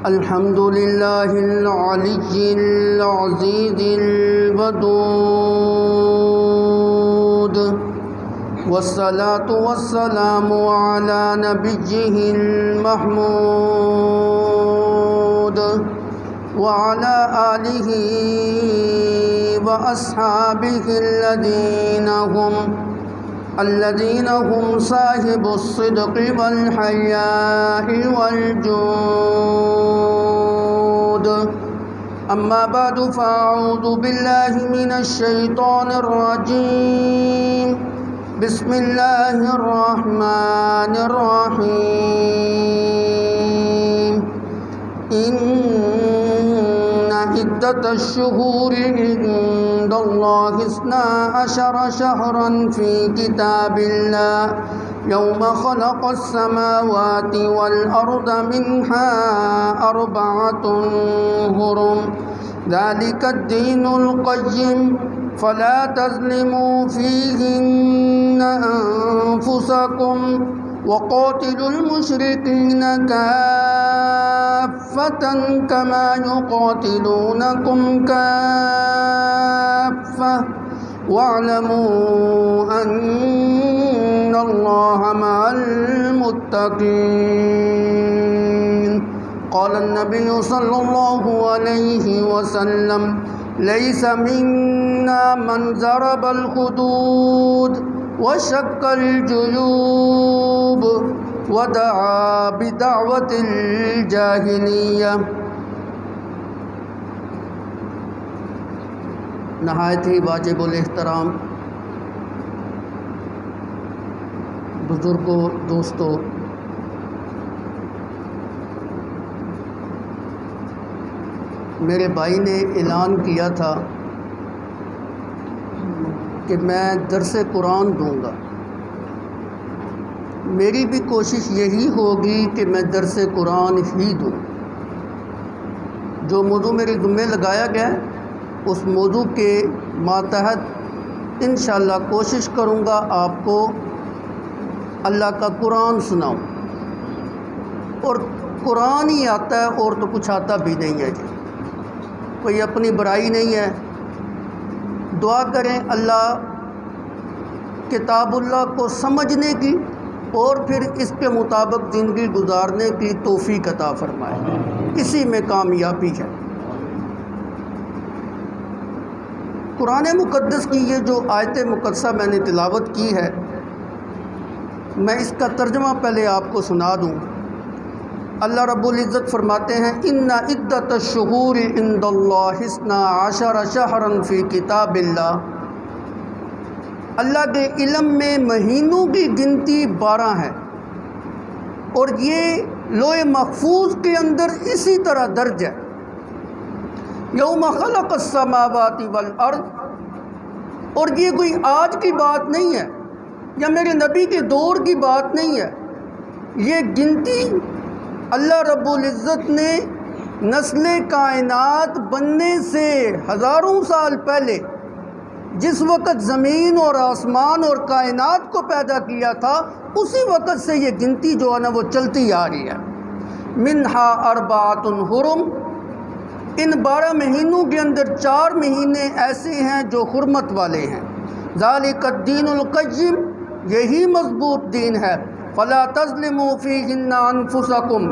الحمد لله العلي العزيز الودود، والصلاة والسلام على نبيه المحمود وعلى آله وأصحابه الذين هم صاحب الصدق والحياء والجود. أما بعد فأعوذ بالله من الشيطان الرجيم. بسم الله الرحمن الرحيم. إن عدة الشهور عند الله 12 شهرا في كتاب الله يوم خلق السماوات والأرض منها 4 حرم ذلك الدين القيم فلا تظلموا فيهن أنفسكم وقاتلوا المشركين كافة كما يقاتلونكم كافة واعلموا أن الله مع المتقين. قال النبي صلى الله عليه وسلم: ليس منا من ضرب الحدود وشق الجيوب ودعا بدعوة الجاہلیہ. نہایت ہی واجب الاحترام بزرگوں، دوستوں، میرے بھائی نے اعلان کیا تھا کہ میں درس قرآن دوں گا. میری بھی کوشش یہی ہوگی کہ میں درس قرآن ہی دوں. جو موضوع میرے ذمہ لگایا گیا ہے اس موضوع کے ماتحت انشاءاللہ کوشش کروں گا آپ کو اللہ کا قرآن سناؤں. اور قرآن ہی آتا ہے اور تو کچھ آتا بھی نہیں ہے جی. کوئی اپنی برائی نہیں ہے. دعا کریں اللہ کتاب اللہ کو سمجھنے کی اور پھر اس کے مطابق زندگی گزارنے کی توفیق عطا فرمائے. اسی میں کامیابی ہے. قرآن مقدس کی یہ جو آیت مقدسہ میں نے تلاوت کی ہے، میں اس کا ترجمہ پہلے آپ کو سنا دوں. اللہ رب العزت فرماتے ہیں: ان عدت الشہور عند اللہ 12 شہرا فی کتاب اللہ. اللہ کے علم میں مہینوں کی گنتی 12 ہے اور یہ لوح محفوظ کے اندر اسی طرح درج ہے. یوم خلق السماوات والارض. اور یہ کوئی آج کی بات نہیں ہے یا میرے نبی کے دور کی بات نہیں ہے. یہ گنتی اللہ رب العزت نے نسل کائنات بننے سے ہزاروں سال پہلے جس وقت زمین اور آسمان اور کائنات کو پیدا کیا تھا اسی وقت سے یہ گنتی جو ہے نا وہ چلتی آ رہی ہے. منہا 4 حرم. ان 12 مہینوں کے اندر 4 مہینے ایسے ہیں جو حرمت والے ہیں. ذالک الدین القیم. یہی مضبوط دین ہے. فلا تظلموا فیہن انفسکم.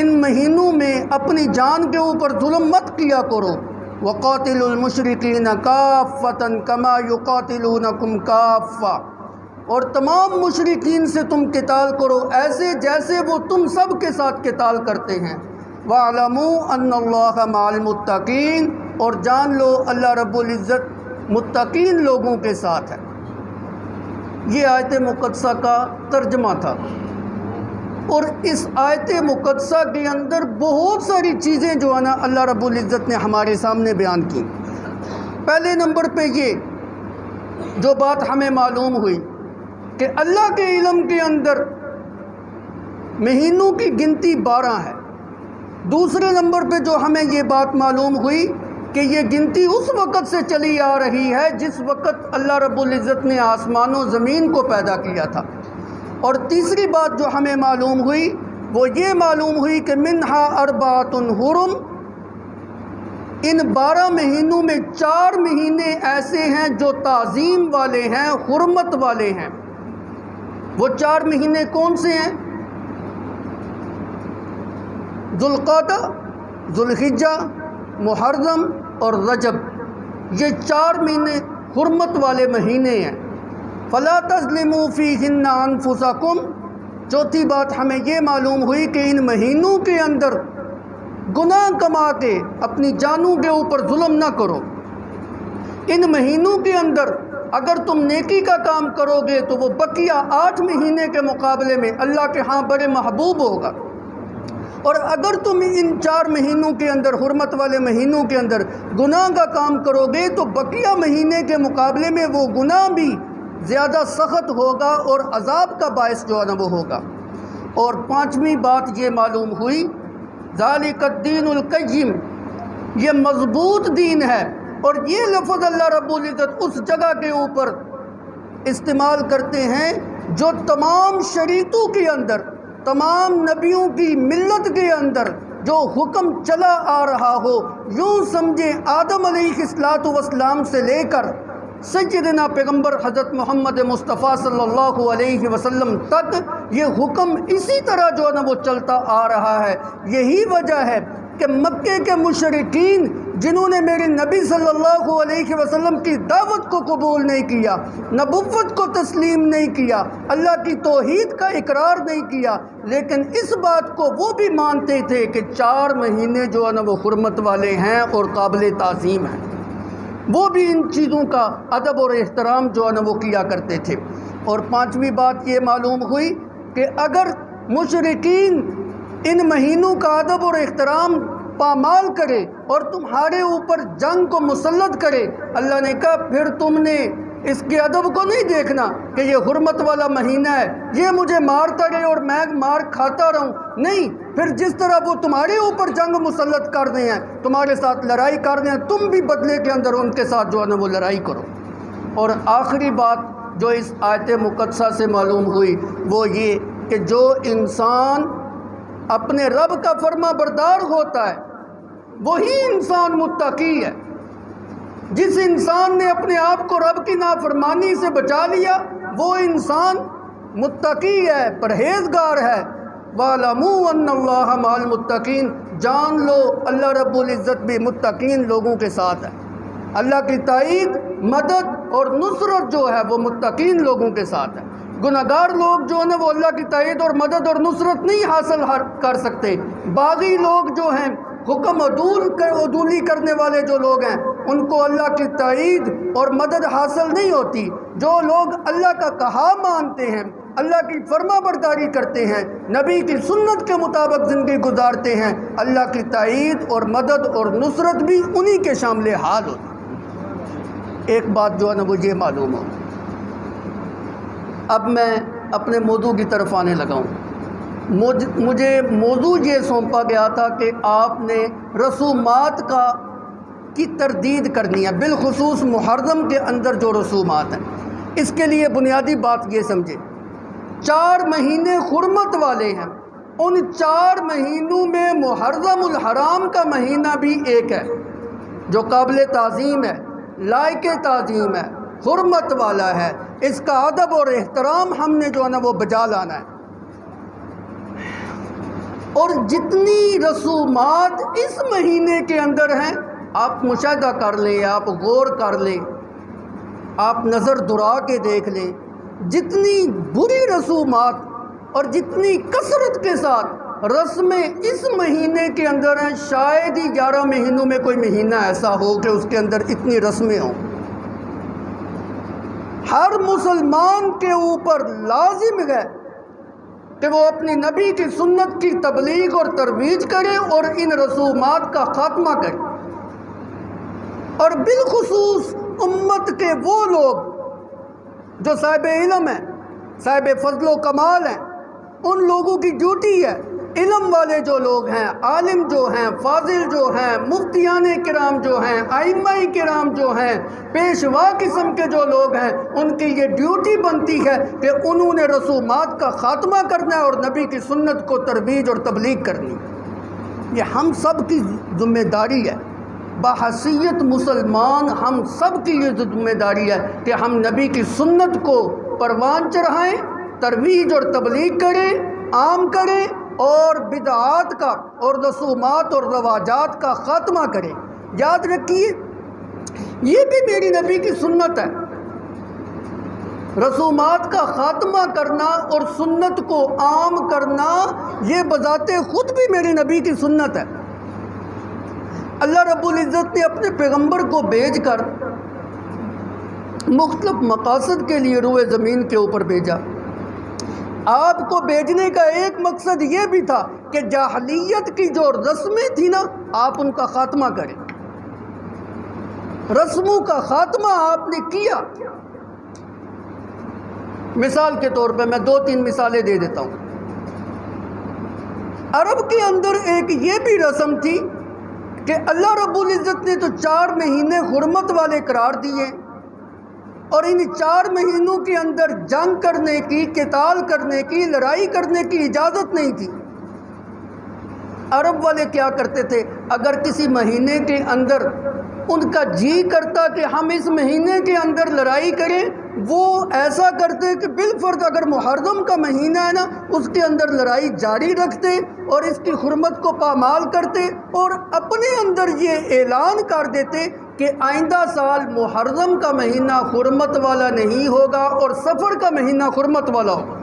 ان مہینوں میں اپنی جان کے اوپر ظلم مت کیا کرو. وقاتلوا المشرکین کافۃ کما یقاتلونکم کافۃ. اور تمام مشرکین سے تم قتال کرو ایسے جیسے وہ تم سب کے ساتھ قتال کرتے ہیں. وَاعْلَمُوا أَنَّ اللَّهَ مَعَ الْمُتَّقِينَ. اور جان لو اللہ رب العزت متقین لوگوں کے ساتھ ہے. یہ آیت مقدسہ کا ترجمہ تھا. اور اس آیت مقدسہ کے اندر بہت ساری چیزیں جو ہے نا اللہ رب العزت نے ہمارے سامنے بیان کی. پہلے نمبر پہ یہ جو بات ہمیں معلوم ہوئی کہ اللہ کے علم کے اندر مہینوں کی گنتی 12 ہے. دوسرے نمبر پہ جو ہمیں یہ بات معلوم ہوئی کہ یہ گنتی اس وقت سے چلی آ رہی ہے جس وقت اللہ رب العزت نے آسمان و زمین کو پیدا کیا تھا. اور تیسری بات جو ہمیں معلوم ہوئی وہ یہ معلوم ہوئی کہ منہا اربعۃ حرم، ان 12 مہینوں میں 4 مہینے ایسے ہیں جو تعظیم والے ہیں، حرمت والے ہیں۔ وہ 4 مہینے کون سے ہیں؟ ذوالقعدہ، ذوالحجہ، محرم اور رجب، یہ 4 مہینے حرمت والے مہینے ہیں۔ فلا تظلموا فیہن انفسکم، چوتھی بات ہمیں یہ معلوم ہوئی کہ ان مہینوں کے اندر گناہ کما کے اپنی جانوں کے اوپر ظلم نہ کرو۔ ان مہینوں کے اندر اگر تم نیکی کا کام کرو گے تو وہ بقیہ 8 مہینے کے مقابلے میں اللہ کے ہاں بڑے محبوب ہوگا، اور اگر تم ان 4 مہینوں کے اندر، حرمت والے مہینوں کے اندر گناہ کا کام کرو گے تو بقیہ مہینے کے مقابلے میں وہ گناہ بھی زیادہ سخت ہوگا اور عذاب کا باعث جو ہے نا وہ ہوگا۔ اور 5ویں بات یہ معلوم ہوئی، ذالک الدین القیم، یہ مضبوط دین ہے۔ اور یہ لفظ اللہ رب العزت اس جگہ کے اوپر استعمال کرتے ہیں جو تمام شریعتوں کے اندر، تمام نبیوں کی ملت کے اندر جو حکم چلا آ رہا ہو، یوں سمجھیں آدم علیہ السلام سے لے کر سیدنا پیغمبر حضرت محمد مصطفیٰ صلی اللہ علیہ وسلم تک یہ حکم اسی طرح جو ہے نا وہ چلتا آ رہا ہے۔ یہی وجہ ہے کہ مکے کے مشرکین جنہوں نے میرے نبی صلی اللہ علیہ وسلم کی دعوت کو قبول نہیں کیا، نبوت کو تسلیم نہیں کیا، اللہ کی توحید کا اقرار نہیں کیا، لیکن اس بات کو وہ بھی مانتے تھے کہ 4 مہینے جو ہے نا وہ حرمت والے ہیں اور قابل تعظیم ہیں، وہ بھی ان چیزوں کا ادب اور احترام جو ہے نا وہ کیا کرتے تھے۔ اور 5ویں بات یہ معلوم ہوئی کہ اگر مشرکین ان مہینوں کا ادب اور احترام پامال کرے اور تمہارے اوپر جنگ کو مسلط کرے، اللہ نے کہا پھر تم نے اس کے ادب کو نہیں دیکھنا کہ یہ حرمت والا مہینہ ہے، یہ مجھے مارتا رہے اور میں مار کھاتا رہوں، نہیں، پھر جس طرح وہ تمہارے اوپر جنگ مسلط کر رہے ہیں، تمہارے ساتھ لڑائی کر رہے ہیں، تم بھی بدلے کے اندر ان کے ساتھ جو ہے نا وہ لڑائی کرو۔ اور آخری بات جو اس آیت مقدسہ سے معلوم ہوئی وہ یہ کہ جو انسان اپنے رب کا فرما بردار ہوتا ہے وہی انسان متقی ہے۔ جس انسان نے اپنے آپ کو رب کی نافرمانی سے بچا لیا وہ انسان متقی ہے، پرہیزگار ہے۔ وَاعْلَمُوا أَنَّ اللَّهَ مَعَ الْمُتَّقِينَ، جان لو اللہ رب العزت بھی متقین لوگوں کے ساتھ ہے۔ اللہ کی تائید، مدد اور نصرت جو ہے وہ متقین لوگوں کے ساتھ ہے۔ گناہگار لوگ جو ہیں وہ اللہ کی تائید اور مدد اور نصرت نہیں حاصل کر سکتے۔ باغی لوگ جو ہیں، حکم عدولی کرنے والے جو لوگ ہیں، ان کو اللہ کی تائید اور مدد حاصل نہیں ہوتی۔ جو لوگ اللہ کا کہا مانتے ہیں، اللہ کی فرما برداری کرتے ہیں، نبی کی سنت کے مطابق زندگی گزارتے ہیں، اللہ کی تائید اور مدد اور نصرت بھی انہی کے شامل حال ہوتی۔ ایک بات جو ہے نا وہ یہ معلوم ہو، اب میں اپنے موضوع کی طرف آنے لگا ہوں۔ مجھے موضوع یہ سونپا گیا تھا کہ آپ نے رسومات کی تردید کرنی ہے، بالخصوص محرم کے اندر جو رسومات ہیں۔ اس کے لیے بنیادی بات یہ سمجھے، 4 مہینے حرمت والے ہیں، ان 4 مہینوں میں محرم الحرام کا مہینہ بھی ایک ہے جو قابل تعظیم ہے، لائق تعظیم ہے، حرمت والا ہے، اس کا ادب اور احترام ہم نے جو ہے نا وہ بجا لانا ہے۔ اور جتنی رسومات اس مہینے کے اندر ہیں آپ مشاہدہ کر لیں، آپ غور کر لیں، آپ نظر دڑا کے دیکھ لیں، جتنی بری رسومات اور جتنی کثرت کے ساتھ رسمیں اس مہینے کے اندر ہیں، شاید ہی 11 مہینوں میں کوئی مہینہ ایسا ہو کہ اس کے اندر اتنی رسمیں ہوں۔ ہر مسلمان کے اوپر لازم ہے کہ وہ اپنی نبی کی سنت کی تبلیغ اور ترویج کرے اور ان رسومات کا خاتمہ کرے، اور بالخصوص امت کے وہ لوگ جو صاحب علم ہیں، صاحب فضل و کمال ہیں، ان لوگوں کی ڈیوٹی ہے علم والے جو لوگ ہیں، عالم جو ہیں، فاضل جو ہیں، مفتیان کرام جو ہیں، ائمہ کرام جو ہیں، پیشوا قسم کے جو لوگ ہیں، ان کی یہ ڈیوٹی بنتی ہے کہ انہوں نے رسومات کا خاتمہ کرنا ہے اور نبی کی سنت کو ترویج اور تبلیغ کرنی. یہ ہم سب کی ذمہ داری ہے. بحیثیت مسلمان ہم سب کی یہ ذمہ داری ہے کہ ہم نبی کی سنت کو پروان چڑھائیں، ترویج اور تبلیغ کریں، عام کریں اور بدعات کا اور رسومات اور رواجات کا خاتمہ کریں. یاد رکھیے یہ بھی میری نبی کی سنت ہے. رسومات کا خاتمہ کرنا اور سنت کو عام کرنا یہ بذات خود بھی میری نبی کی سنت ہے. اللہ رب العزت نے اپنے پیغمبر کو بھیج کر مختلف مقاصد کے لیے روئے زمین کے اوپر بھیجا. آپ کو بھیجنے کا ایک مقصد یہ بھی تھا کہ جاہلیت کی جو رسمیں تھیں نا، آپ ان کا خاتمہ کریں. رسموں کا خاتمہ آپ نے کیا. مثال کے طور پہ میں 2-3 مثالیں دے دیتا ہوں. عرب کے اندر ایک یہ بھی رسم تھی کہ اللہ رب العزت نے تو 4 مہینے حرمت والے قرار دیے اور ان 4 مہینوں کے اندر جنگ کرنے کی، قتال کرنے کی، لڑائی کرنے کی اجازت نہیں تھی. عرب والے کیا کرتے تھے، اگر کسی مہینے کے اندر ان کا جی کرتا کہ ہم اس مہینے کے اندر لڑائی کریں، وہ ایسا کرتے کہ بالفرض اگر محرم کا مہینہ ہے نا، اس کے اندر لڑائی جاری رکھتے اور اس کی حرمت کو پامال کرتے اور اپنے اندر یہ اعلان کر دیتے کہ آئندہ سال محرم کا مہینہ حرمت والا نہیں ہوگا اور سفر کا مہینہ حرمت والا ہوگا.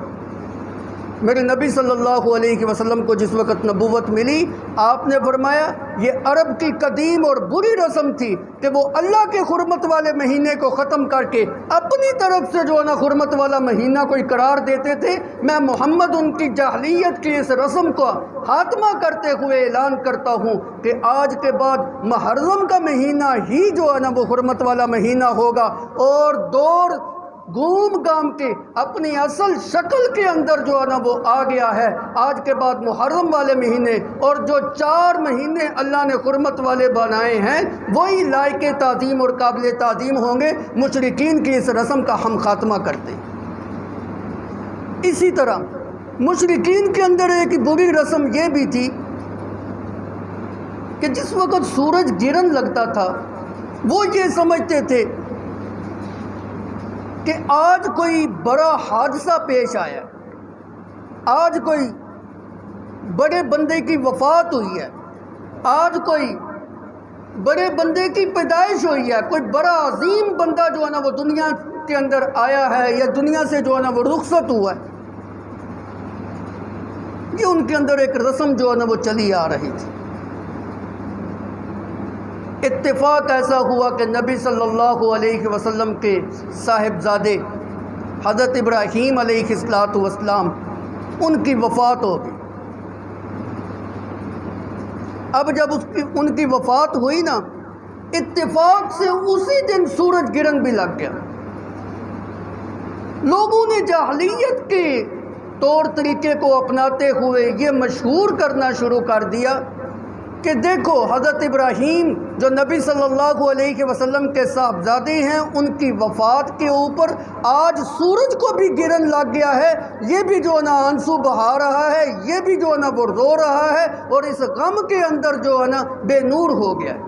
میرے نبی صلی اللہ علیہ وسلم کو جس وقت نبوت ملی، آپ نے فرمایا یہ عرب کی قدیم اور بری رسم تھی کہ وہ اللہ کے حرمت والے مہینے کو ختم کر کے اپنی طرف سے جو ہے نا حرمت والا مہینہ کوئی قرار دیتے تھے. میں محمد ان کی جاہلیت کی اس رسم کو خاتمہ کرتے ہوئے اعلان کرتا ہوں کہ آج کے بعد محرم کا مہینہ ہی جو ہے نا وہ حرمت والا مہینہ ہوگا اور دور گھوم گام کے اپنی اصل شکل کے اندر جو ہے نا وہ آ گیا ہے. آج کے بعد محرم والے مہینے اور جو 4 مہینے اللہ نے حرمت والے بنائے ہیں وہی لائق تعظیم اور قابل تعظیم ہوں گے. مشرکین کی اس رسم کا ہم خاتمہ کرتے ہیں. اسی طرح مشرکین کے اندر ایک بری رسم یہ بھی تھی کہ جس وقت سورج گرن لگتا تھا وہ یہ سمجھتے تھے کہ آج کوئی بڑا حادثہ پیش آیا، آج کوئی بڑے بندے کی وفات ہوئی ہے، آج کوئی بڑے بندے کی پیدائش ہوئی ہے، کوئی بڑا عظیم بندہ جو ہے نا وہ دنیا کے اندر آیا ہے یا دنیا سے جو ہے نا وہ رخصت ہوا ہے. یہ ان کے اندر ایک رسم جو ہے نا وہ چلی آ رہی تھی. اتفاق ایسا ہوا کہ نبی صلی اللہ علیہ وسلم کے صاحبزادے حضرت ابراہیم علیہ السلام ان کی وفات ہو گئی. اب جب ان کی وفات ہوئی نا، اتفاق سے اسی دن سورج گرہن بھی لگ گیا. لوگوں نے جاہلیت کے طور طریقے کو اپناتے ہوئے یہ مشہور کرنا شروع کر دیا کہ دیکھو حضرت ابراہیم جو نبی صلی اللہ علیہ وسلم کے صاحبزادے ہیں، ان کی وفات کے اوپر آج سورج کو بھی گرہن لگ گیا ہے، یہ بھی جو نا آنسو بہا رہا ہے، یہ بھی جو نا وہ رو رہا ہے اور اس غم کے اندر جو ہے نا بے نور ہو گیا ہے.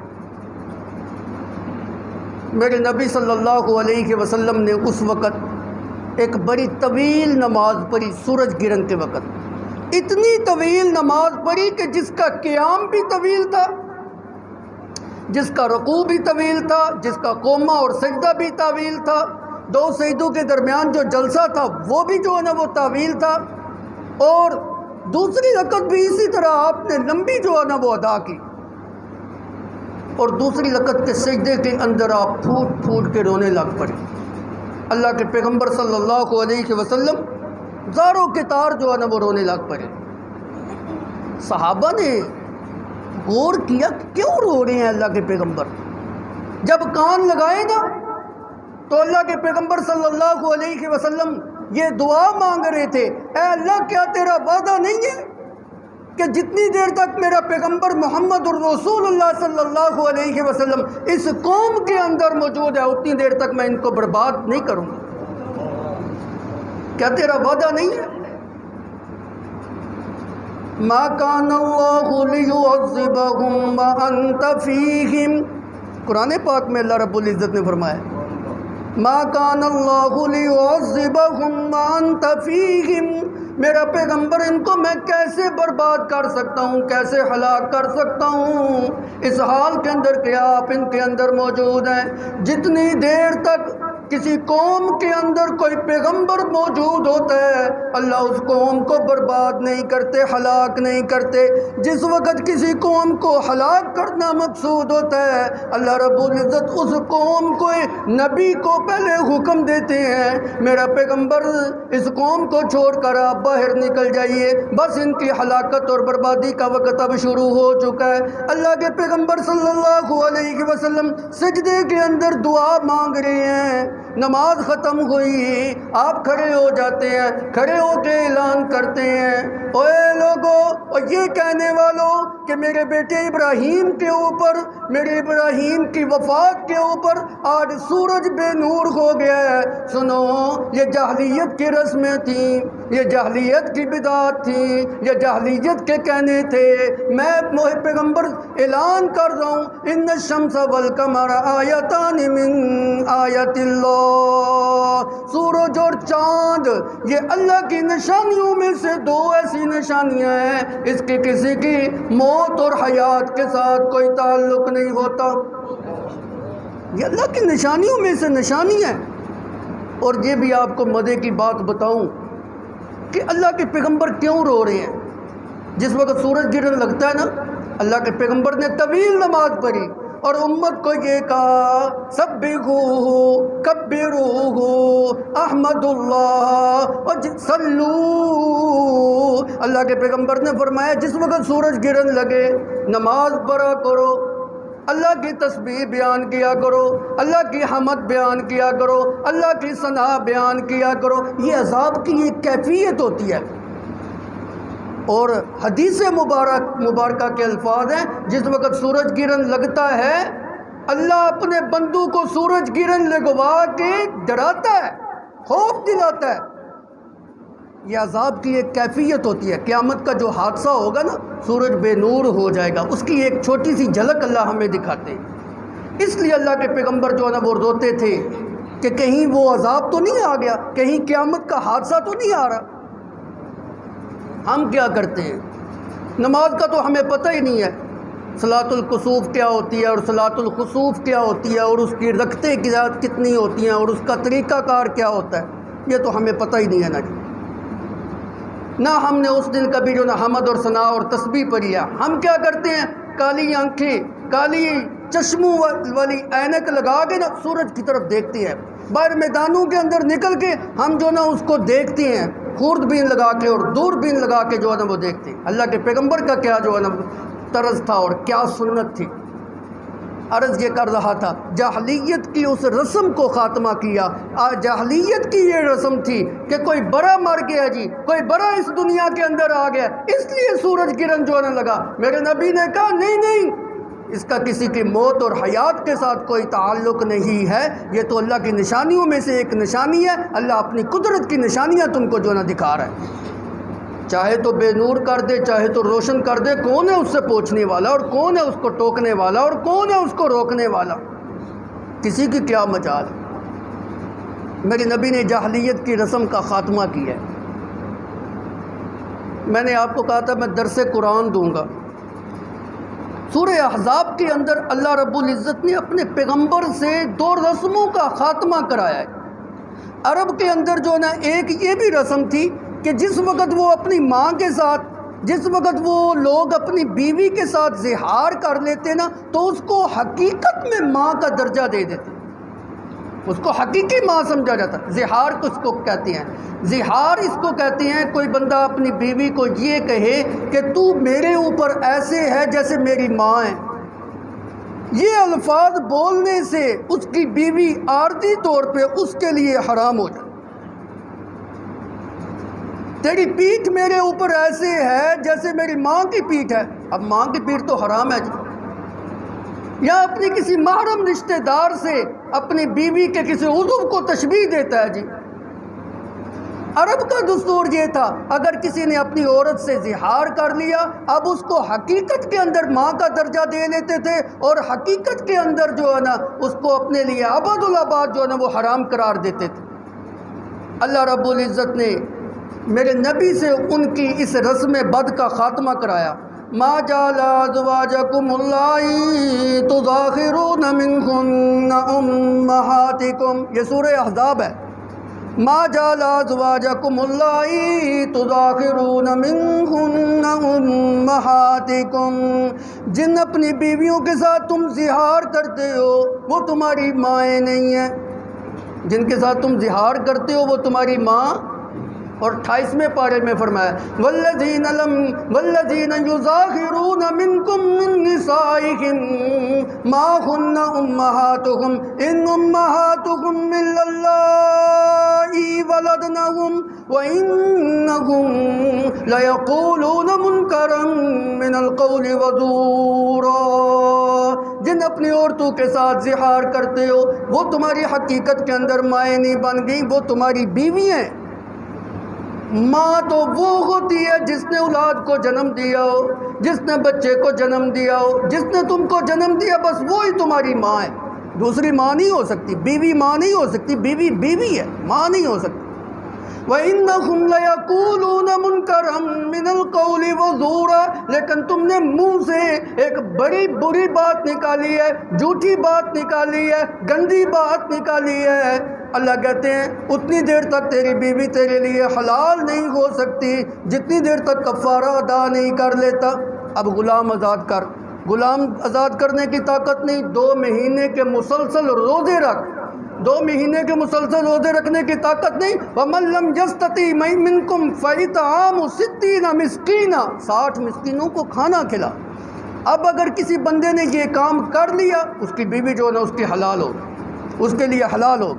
میرے نبی صلی اللہ علیہ وسلم نے اس وقت ایک بڑی طویل نماز پڑھی. سورج گرہن کے وقت اتنی طویل نماز پڑھی کہ جس کا قیام بھی طویل تھا، جس کا رکوع بھی طویل تھا، جس کا قومہ اور سجدہ بھی طویل تھا، 2 سجدوں کے درمیان جو جلسہ تھا وہ بھی جو ہے نا وہ طویل تھا، اور دوسری رکعت بھی اسی طرح آپ نے لمبی جو ہے نا وہ ادا کی، اور دوسری رکعت کے سجدے کے اندر آپ پھوٹ پھوٹ کے رونے لگ پڑے. اللہ کے پیغمبر صلی اللہ علیہ وسلم زاروں کے تار جو ہے نا وہ رونے لگ پڑے. صحابہ نے غور کیا کیوں رو رہے ہیں اللہ کے پیغمبر. جب کان لگائے نا تو اللہ کے پیغمبر صلی اللہ علیہ وسلم یہ دعا مانگ رہے تھے، اے اللہ کیا تیرا وعدہ نہیں ہے کہ جتنی دیر تک میرا پیغمبر محمد الرسول اللہ صلی اللہ علیہ وسلم اس قوم کے اندر موجود ہے اتنی دیر تک میں ان کو برباد نہیں کروں گا۔ کیا تیرا وعدہ نہیں ہے؟ ما کان اللہ لیعذبہم وانت فیہم، قرآن پاک میں اللہ رب العزت نے فرمایا ما کان اللہ لیعذبہم وانت فیہم، میرا پیغمبر ان کو میں کیسے برباد کر سکتا ہوں، کیسے ہلاک کر سکتا ہوں اس حال کے اندر کہ آپ ان کے اندر موجود ہیں۔ جتنی دیر تک کسی قوم کے اندر کوئی پیغمبر موجود ہوتا ہے اللہ اس قوم کو برباد نہیں کرتے، ہلاک نہیں کرتے۔ جس وقت کسی قوم کو ہلاک کرنا مقصود ہوتا ہے اللہ رب العزت اس قوم کو نبی کو پہلے حکم دیتے ہیں میرا پیغمبر اس قوم کو چھوڑ کر آپ باہر نکل جائیے، بس ان کی ہلاکت اور بربادی کا وقت اب شروع ہو چکا ہے۔ اللہ کے پیغمبر صلی اللہ علیہ وسلم سجدے کے اندر دعا مانگ رہے ہیں، نماز ختم ہوئی آپ کھڑے ہو جاتے ہیں، کھڑے ہو کے اعلان کرتے ہیں اوے لوگوں، اور یہ کہنے والوں کہ میرے بیٹے ابراہیم کے اوپر، میرے ابراہیم کی وفات کے اوپر آج سورج بے نور ہو گیا ہے، سنو یہ جاہلیت کی رسمیں تھیں، یہ جاہلیت کی بدعت تھی، یہ جاہلیت کے کہنے تھے۔ میں پیغمبر اعلان کر رہا ہوں ان الشمس والقمر آیتان من آیت اللہ، سورج اور چاند یہ اللہ کی نشانیوں میں سے دو ایسی نشانیاں ہیں اس کی کسی کی موت اور حیات کے ساتھ کوئی تعلق نہیں ہوتا، یہ اللہ کی نشانیوں میں سے نشانی ہے۔ اور یہ بھی آپ کو مزے کی بات بتاؤں کہ اللہ کے پیغمبر کیوں رو رہے ہیں؟ جس وقت سورج گرنے لگتا ہے نا اللہ کے پیغمبر نے طویل نماز پڑھی اور امت کو یہ کہا سبحوہ کبروہ احمد اللہ صلو، اللہ کے پیغمبر نے فرمایا جس وقت سورج گرنے لگے نماز پڑھا کرو، اللہ کی تسبیح بیان کیا کرو، اللہ کی حمد بیان کیا کرو، اللہ کی ثنا بیان کیا کرو۔ یہ عذاب کی ایک کیفیت ہوتی ہے، اور حدیث مبارکہ کے الفاظ ہیں جس وقت سورج گرن لگتا ہے اللہ اپنے بندوں کو سورج گرن لگوا کے ڈراتا ہے، خوف دلاتا ہے۔ یہ عذاب کی ایک کیفیت ہوتی ہے، قیامت کا جو حادثہ ہوگا نا سورج بے نور ہو جائے گا، اس کی ایک چھوٹی سی جھلک اللہ ہمیں دکھاتے ہیں۔ اس لیے اللہ کے پیغمبر جو ہے نا وہ روتے تھے کہ کہیں وہ عذاب تو نہیں آ گیا، کہیں قیامت کا حادثہ تو نہیں آ رہا۔ ہم کیا کرتے ہیں؟ نماز کا تو ہمیں پتہ ہی نہیں ہے صلاۃ الکسوف کیا ہوتی ہے اور صلاۃ الخسوف کیا ہوتی ہے اور اس کی رکعتیں کتنی ہوتی ہیں اور اس کا طریقہ کار کیا ہوتا ہے، یہ تو ہمیں پتہ ہی نہیں ہے نا جی۔ نہ ہم نے اس دن کبھی جو نا حمد اور ثنا اور تسبیح پڑھی ہے۔ ہم کیا کرتے ہیں؟ کالی آنکھیں، کالی چشموں والی اینک لگا کے نا سورج کی طرف دیکھتے ہیں، باہر میدانوں کے اندر نکل کے ہم جو نا اس کو دیکھتے ہیں، خوردبین لگا کے اور دوربین لگا کے جو ہے نا وہ دیکھتے ہیں۔ اللہ کے پیغمبر کا کیا جو ہے نا طرز تھا اور کیا سنت تھی۔ عرض یہ کر رہا تھا جاہلیت کی اس رسم کو خاتمہ کیا۔ جاہلیت کی یہ رسم تھی کہ کوئی بڑا مر گیا جی، کوئی بڑا اس دنیا کے اندر آ گیا اس لیے سورج گرن جو ہے لگا۔ میرے نبی نے کہا نہیں نہیں، اس کا کسی کی موت اور حیات کے ساتھ کوئی تعلق نہیں ہے، یہ تو اللہ کی نشانیوں میں سے ایک نشانی ہے۔ اللہ اپنی قدرت کی نشانیاں تم کو جو ہے دکھا رہا ہے، چاہے تو بے نور کر دے چاہے تو روشن کر دے، کون ہے اس سے پوچھنے والا اور کون ہے اس کو ٹوکنے والا اور کون ہے اس کو روکنے والا؟ کسی کی کیا مجال ہے۔ میرے نبی نے جاہلیت کی رسم کا خاتمہ کیا ہے۔ میں نے آپ کو کہا تھا میں درس قرآن دوں گا۔ سورہ احزاب کے اندر اللہ رب العزت نے اپنے پیغمبر سے دو رسموں کا خاتمہ کرایا ہے۔ عرب کے اندر جو نا ایک یہ بھی رسم تھی کہ جس وقت وہ اپنی ماں کے ساتھ، جس وقت وہ لوگ اپنی بیوی کے ساتھ زہار کر لیتے نا تو اس کو حقیقت میں ماں کا درجہ دے دیتے، اس کو حقیقی ماں سمجھا جاتا۔ زہار کس کو کہتے ہیں؟ زہار اس کو کہتے ہیں کوئی بندہ اپنی بیوی کو یہ کہے کہ تو میرے اوپر ایسے ہے جیسے میری ماں ہے۔ یہ الفاظ بولنے سے اس کی بیوی عارضی طور پہ اس کے لیے حرام ہو جائے۔ تیری پیٹھ میرے اوپر ایسے ہے جیسے میری ماں کی پیٹھ ہے. اب ماں کی پیٹھ تو حرام ہے جی. یا اپنی کسی محرم رشتہ دار سے اپنی بیوی کے کسی عضو کو تشبیہ دیتا ہے جی. عرب کا دستور یہ تھا اگر کسی نے اپنی عورت سے زہار کر لیا اب اس کو حقیقت کے اندر ماں کا درجہ دے لیتے تھے اور حقیقت کے اندر جو ہے نا اس کو اپنے لیے ابد الآباد جو ہے نا وہ حرام قرار دیتے تھے. اللہ رب العزت نے میرے نبی سے ان کی اس رسم بد کا خاتمہ کرایا. ما جعل ازواجکم اللائی تظاہرون منکن امہاتکم، یہ سورہ احزاب ہے. ما جعل ازواجکم اللائی تظاہرون منکن امہاتکم، جن اپنی بیویوں کے ساتھ تم زہار کرتے ہو وہ تمہاری مائیں نہیں ہیں. جن کے ساتھ تم زہار کرتے ہو وہ تمہاری ماں. اور 28ویں پارے میں فرمایا والذین یظاہرون منکم من نسائہم ما ہن امہاتہم ان امہاتہم الا اللائی ولدنہم وانہم لیقولون منکرا من القول وزورا. جن اپنی عورتوں کے ساتھ زہار کرتے ہو وہ تمہاری حقیقت کے اندر مائیں نہیں بن گئی، وہ تمہاری بیوی ہیں. ماں تو وہ ہوتی ہے جس نے اولاد کو جنم دیا ہو، جس نے بچے کو جنم دیا ہو، جس نے تم کو جنم دیا، بس وہی تمہاری ماں ہے. دوسری ماں نہیں ہو سکتی. بیوی ماں نہیں ہو سکتی. بیوی بیوی ہے، ماں نہیں ہو سکتی. وَإِنَّهُمْ لَيَقُولُونَ مُنْكَرًا مِنَ الْقَوْلِ وَزُورًا، لیکن تم نے منہ سے ایک بڑی بری بات نکالی ہے، جھوٹی بات نکالی ہے، گندی بات نکالی ہے. اللہ کہتے ہیں اتنی دیر تک تیری بیوی تیرے لیے حلال نہیں ہو سکتی جتنی دیر تک کفارہ ادا نہیں کر لیتا. اب غلام آزاد کر. غلام آزاد کرنے کی طاقت نہیں. 2 مہینے کے مسلسل روزے رکھ. 2 مہینے کے مسلسل روزے رکھنے کی طاقت نہیں. وَمَن لَّمْ يَسْتَطِعْ مِنكُمْ فَإِطْعَامُ 60 مسکینا، 60 مسکینوں کو کھانا کھلا. اب اگر کسی بندے نے یہ کام کر لیا اس کی بیوی جو ہے نا اس کی حلال ہو، اس کے لیے حلال ہو.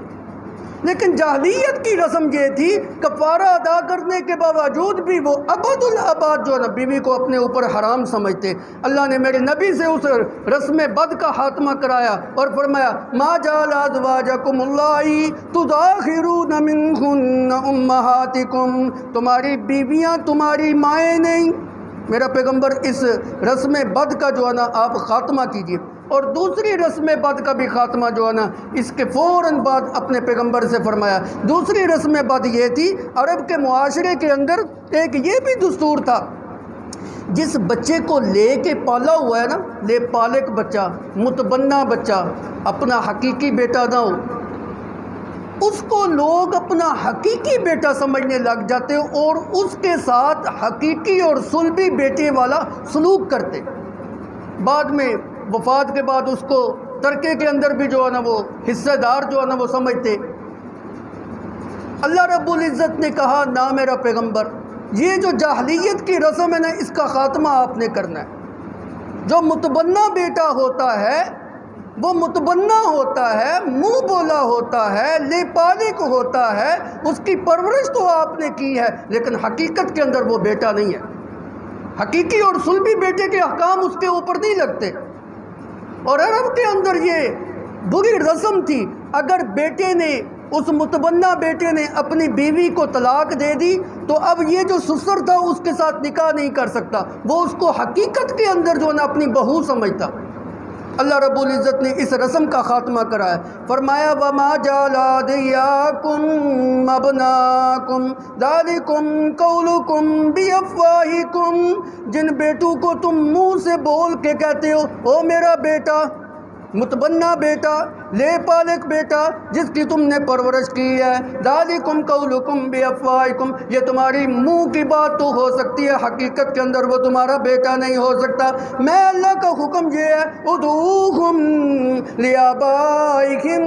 لیکن جاہلیت کی رسم یہ تھی کفارہ ادا کرنے کے باوجود بھی وہ ابد الآباد جو ہے نا بیوی کو اپنے اوپر حرام سمجھتے. اللہ نے میرے نبی سے اس رسم بد کا خاتمہ کرایا اور فرمایا ما جعل ازواجکم اللائی تظاہرون منکن امہاتکم، تمہاری بیویاں تمہاری مائیں نہیں. میرا پیغمبر اس رسم بد کا جو ہے نا آپ خاتمہ کیجیے. اور دوسری رسم بد کا بھی خاتمہ جو ہے نا اس کے فوراً بعد اپنے پیغمبر سے فرمایا. دوسری رسم بد یہ تھی عرب کے معاشرے کے اندر ایک یہ بھی دستور تھا جس بچے کو لے کے پالا ہوا ہے نا، لے پالک بچہ، متبنہ بچہ، اپنا حقیقی بیٹا نہ ہو، اس کو لوگ اپنا حقیقی بیٹا سمجھنے لگ جاتے اور اس کے ساتھ حقیقی اور صلبی بیٹے والا سلوک کرتے. بعد میں وفات کے بعد اس کو ترکے کے اندر بھی جو ہے نا وہ حصہ دار جو ہے نا وہ سمجھتے. اللہ رب العزت نے کہا نا میرا پیغمبر یہ جو جاہلیت کی رسم ہے نا اس کا خاتمہ آپ نے کرنا ہے. جو متبنہ بیٹا ہوتا ہے وہ متبنہ ہوتا ہے، منہ بولا ہوتا ہے، لے پالک ہوتا ہے، اس کی پرورش تو آپ نے کی ہے لیکن حقیقت کے اندر وہ بیٹا نہیں ہے. حقیقی اور صلبی بیٹے کے احکام اس کے اوپر نہیں لگتے. اور عرب کے اندر یہ بری رسم تھی اگر بیٹے نے اس متبنہ بیٹے نے اپنی بیوی کو طلاق دے دی تو اب یہ جو سسر تھا اس کے ساتھ نکاح نہیں کر سکتا، وہ اس کو حقیقت کے اندر جو نا اپنی بہو سمجھتا. اللہ رب العزت نے اس رسم کا خاتمہ کرایا. فرمایا وَمَا جَعَلَ أَدْعِيَاءَكُمْ أَبْنَاءَكُمْ ذَلِكُمْ قَوْلُكُمْ بِأَفْوَاهِكُمْ، جن بیٹوں کو تم منہ سے بول کے کہتے ہو او میرا بیٹا، متبنہ بیٹا، لے پالک بیٹا جس کی تم نے پرورش کی ہے، ذَلِكُمْ قَوْلُكُمْ بِأَفْوَاهِكُمْ، یہ تمہاری منہ کی بات تو ہو سکتی ہے، حقیقت کے اندر وہ تمہارا بیٹا نہیں ہو سکتا. میں اللہ کا حکم یہ ہے ادعوہم لآبائہم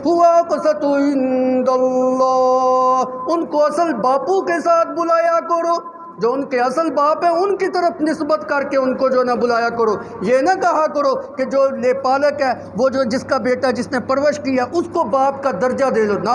هو اقسط عند اللہ، ان کو اصل باپو کے ساتھ بلایا کرو، جو ان کے اصل باپ ہیں ان کی طرف نسبت کر کے ان کو جو نہ بلایا کرو. یہ نہ کہا کرو کہ جو لے پالک ہے وہ جو جس کا بیٹا جس نے پرورش کیا اس کو باپ کا درجہ دے دو. نہ،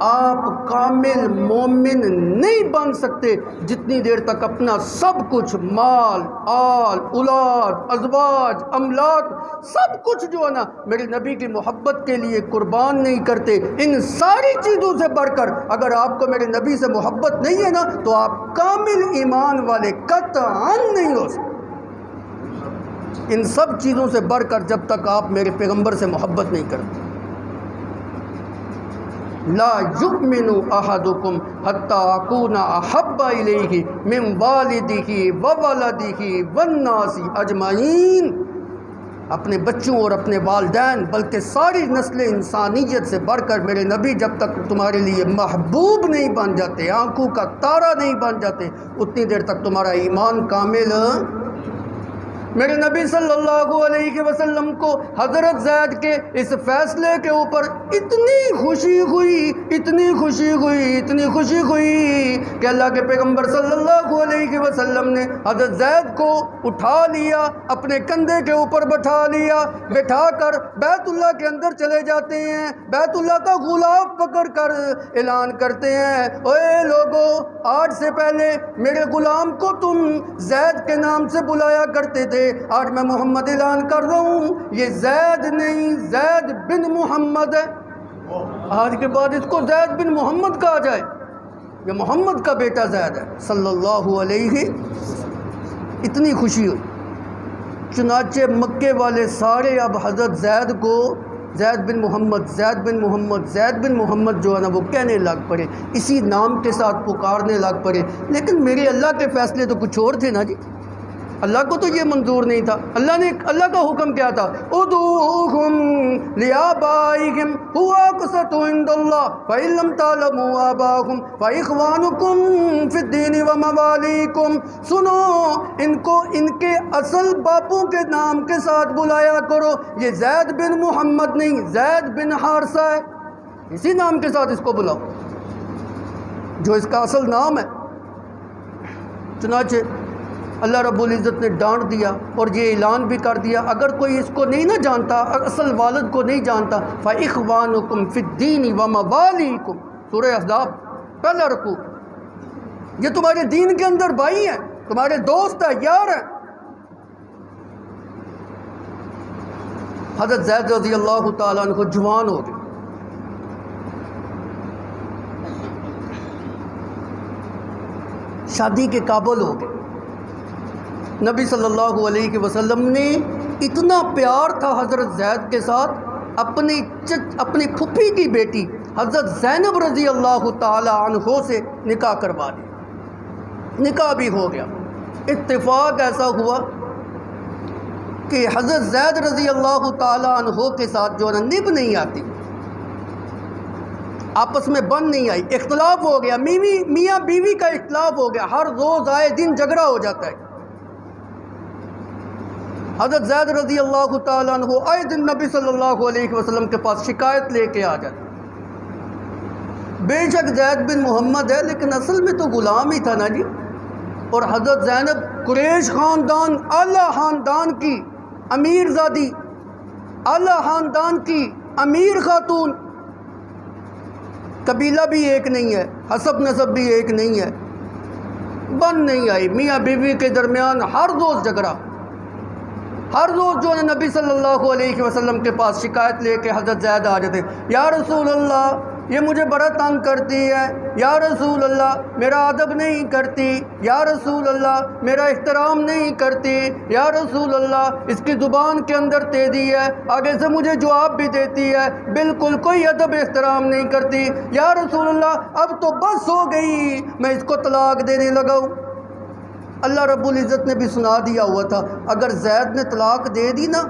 آپ کامل مومن نہیں بن سکتے جتنی دیر تک اپنا سب کچھ، مال، آل، اولاد، ازواج، املاک، سب کچھ جو ہے نا میرے نبی کی محبت کے لیے قربان نہیں کرتے۔ ان ساری چیزوں سے بڑھ کر اگر آپ کو میرے نبی سے محبت نہیں ہے نا تو آپ کامل ایمان والے قطعاً نہیں ہو سکتے۔ ان سب چیزوں سے بڑھ کر جب تک آپ میرے پیغمبر سے محبت نہیں کرتے۔ لا یؤمن احدکم حتی اکون احب الیہ من والدہ وولدہ والناس اجمعین۔ اپنے بچوں اور اپنے والدین بلکہ ساری نسل انسانیت سے بڑھ کر میرے نبی جب تک تمہارے لیے محبوب نہیں بن جاتے، آنکھوں کا تارا نہیں بن جاتے، اتنی دیر تک تمہارا ایمان کامل۔ میرے نبی صلی اللہ علیہ وسلم کو حضرت زید کے اس فیصلے کے اوپر اتنی خوشی ہوئی کہ اللہ کے پیغمبر صلی اللہ علیہ وسلم نے حضرت زید کو اٹھا لیا، اپنے کندھے کے اوپر بٹھا کر بیت اللہ کے اندر چلے جاتے ہیں۔ بیت اللہ کا غلاف پکڑ کر اعلان کرتے ہیں، اے لوگو، آج سے پہلے میرے غلام کو تم زید کے نام سے بلایا کرتے تھے، آج میں محمد اعلان کر رہا ہوں، یہ زید نہیں، زید بن محمد ہے۔ آج کے بعد اس کو زید بن محمد کہا جائے، یہ محمد کا بیٹا زید ہے صلی اللہ علیہ۔ اتنی خوشی ہوئی، چنانچہ مکے والے سارے اب حضرت زید کو زید بن محمد جو ہے نا وہ کہنے لگ پڑے، اسی نام کے ساتھ پکارنے لگ پڑے۔ لیکن میرے اللہ کے فیصلے تو کچھ اور تھے نا جی، اللہ کو تو یہ منظور نہیں تھا۔ اللہ کا حکم کیا تھا؟ ادعوہم لآبائہم هو اقسط عند اللہ فإن لم تعلموا آباءہم فإخوانکم فی الدین وموالیکم۔ سنو، ان کو ان کے اصل باپوں کے نام کے ساتھ بلایا کرو، یہ زید بن محمد نہیں، زید بن حارثہ ہے، اسی نام کے ساتھ اس کو بلاؤ جو اس کا اصل نام ہے۔ چنانچہ اللہ رب العزت نے ڈانٹ دیا اور یہ اعلان بھی کر دیا، اگر کوئی اس کو نہیں نہ جانتا، اصل والد کو نہیں جانتا، فَإِخْوَانُكُمْ فِي الدِّينِ وَمَوَالِيكُمْ، سورہ احزاب پہلا رکوع، یہ تمہارے دین کے اندر بھائی ہیں، تمہارے دوست ہیں، یار ہیں۔ حضرت زید رضی اللہ تعالیٰ عنہ جوان ہو گئے، شادی کے قابل ہو گئے۔ نبی صلی اللہ علیہ وسلم نے اتنا پیار تھا حضرت زید کے ساتھ، اپنی پھپھی کی بیٹی حضرت زینب رضی اللہ تعالی عنہ سے نکاح کروا دیا، نکاح بھی ہو گیا۔ اتفاق ایسا ہوا کہ حضرت زید رضی اللہ تعالی عنہ کے ساتھ جو ہے نب نہیں آتی، آپس میں بن نہیں آئی، اختلاف ہو گیا، میاں بیوی کا اختلاف ہو گیا، ہر روز آئے دن جھگڑا ہو جاتا ہے۔ حضرت زید رضی اللہ تعالیٰ عنہ آئے دن نبی صلی اللہ علیہ وسلم کے پاس شکایت لے کے آ جاتے، بے شک زید بن محمد ہے لیکن اصل میں تو غلام ہی تھا نا جی۔ اور حضرت زینب قریش خاندان، اعلیٰ خاندان کی امیر زادی، اعلیٰ خاندان کی امیر خاتون، قبیلہ بھی ایک نہیں ہے، حسب نسب بھی ایک نہیں ہے، بن نہیں آئی، میاں بیوی کے درمیان ہر روز جھگڑا، ہر روز جو ہے نبی صلی اللہ علیہ وسلم کے پاس شکایت لے کے حضرت زید آ جاتے، یا رسول اللہ یہ مجھے بڑا تنگ کرتی ہے، یا رسول اللہ میرا ادب نہیں کرتی، یا رسول اللہ میرا احترام نہیں کرتی، یا رسول اللہ اس کی زبان کے اندر تیزی ہے، آگے سے مجھے جواب بھی دیتی ہے، بالکل کوئی ادب احترام نہیں کرتی، یا رسول اللہ اب تو بس ہو گئی، میں اس کو طلاق دینے لگا ہوں۔ اللہ رب العزت نے بھی سنا دیا ہوا تھا، اگر زید نے طلاق دے دی نا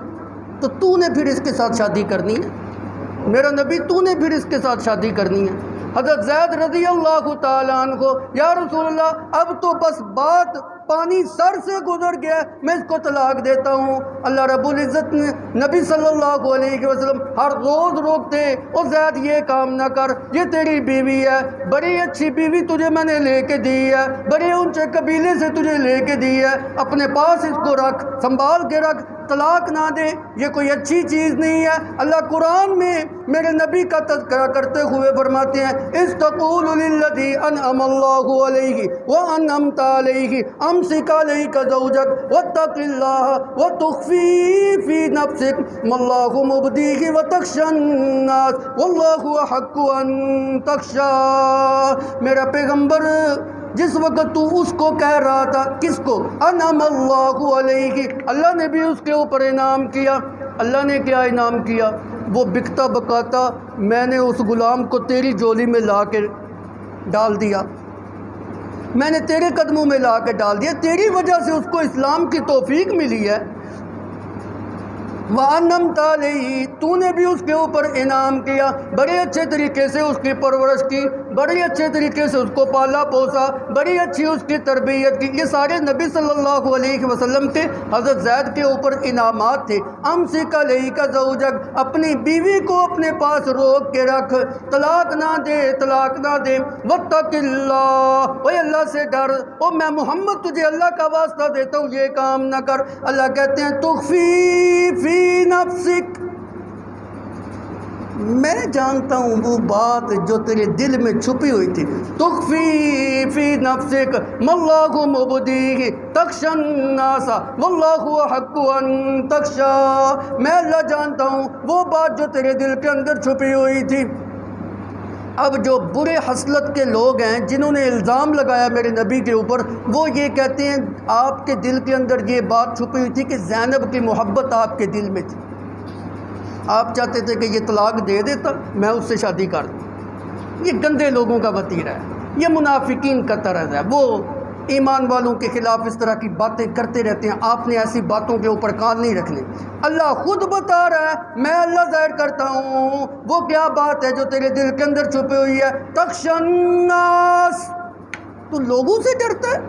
تو تو نے پھر اس کے ساتھ شادی کرنی ہے، میرا نبی تو نے پھر اس کے ساتھ شادی کرنی ہے۔ حضرت زید رضی اللہ تعالیٰ عنہ کو، یا رسول اللہ اب تو بس بات پانی سر سے گزر گیا، میں اس کو طلاق دیتا ہوں۔ اللہ رب العزت نے نبی صلی اللہ علیہ وسلم ہر روز روکتے، او زید یہ کام نہ کر، یہ تیری بیوی ہے، بڑی اچھی بیوی تجھے میں نے لے کے دی ہے، بڑے اونچے قبیلے سے تجھے لے کے دی ہے، اپنے پاس اس کو رکھ، سنبھال کے رکھ، طلاق نہ دے یہ کوئی اچھی چیز نہیں ہے۔ اللہ قرآن میں میرے نبی کا تذکرہ کرتے ہوئے فرماتے ہیں استقول للذی انعم اللہ علیہ وانعمت علیہ امسک علیک زوجک واتق اللہ وتخفی فی نفسک ما اللہ مبدیہ وتخشی الناس واللہ احق ان تخشی۔ میرا پیغمبر جس وقت تو اس کو کہہ رہا تھا، کس کو؟ انعم اللہ علیہ، اللہ نے بھی اس کے اوپر انعام کیا۔ اللہ نے کیا انعام کیا؟ وہ بکتا بکاتا میں نے اس غلام کو تیری جولی میں لا کے ڈال دیا، میں نے تیرے قدموں میں لا کے ڈال دیا، تیری وجہ سے اس کو اسلام کی توفیق ملی ہے۔ وَأَنَّمْتَ عَلَيْهِ، تو نے بھی اس کے اوپر انعام کیا، بڑے اچھے طریقے سے اس کی پرورش کی، بڑے اچھے طریقے سے اس کو پالا پوسا، بڑی اچھی اس کی تربیت کی۔ یہ سارے نبی صلی اللہ علیہ وسلم کے حضرت زید کے اوپر انعامات تھے۔ امسک علیک زوجک، اپنی بیوی کو اپنے پاس روک کے رکھ، طلاق نہ دے، طلاق نہ دے۔ واتق اللہ، اوے اللہ سے ڈر، او میں محمد تجھے اللہ کا واسطہ دیتا ہوں یہ کام نہ کر۔ اللہ کہتے ہیں تخفی فی نفسک، میں جانتا ہوں وہ بات جو تیرے دل میں چھپی ہوئی تھی۔ تخفی فی نفسک ما اللہ مبدیہ تخشی الناس واللہ احق ان تخشی، میں اللہ جانتا ہوں وہ بات جو تیرے دل کے اندر چھپی ہوئی تھی۔ اب جو برے حسلت کے لوگ ہیں جنہوں نے الزام لگایا میرے نبی کے اوپر، وہ یہ کہتے ہیں آپ کے دل کے اندر یہ بات چھپی ہوئی تھی کہ زینب کی محبت آپ کے دل میں تھی، آپ چاہتے تھے کہ یہ طلاق دے دیتا میں اس سے شادی کر دوں۔ یہ گندے لوگوں کا وتیرہ ہے، یہ منافقین کا طرز ہے، وہ ایمان والوں کے خلاف اس طرح کی باتیں کرتے رہتے ہیں۔ آپ نے ایسی باتوں کے اوپر کان نہیں رکھنے۔ اللہ خود بتا رہا ہے میں اللہ ظاہر کرتا ہوں وہ کیا بات ہے جو تیرے دل کے اندر چھپی ہوئی ہے۔ تخشی الناس، تو لوگوں سے ڈرتا ہے۔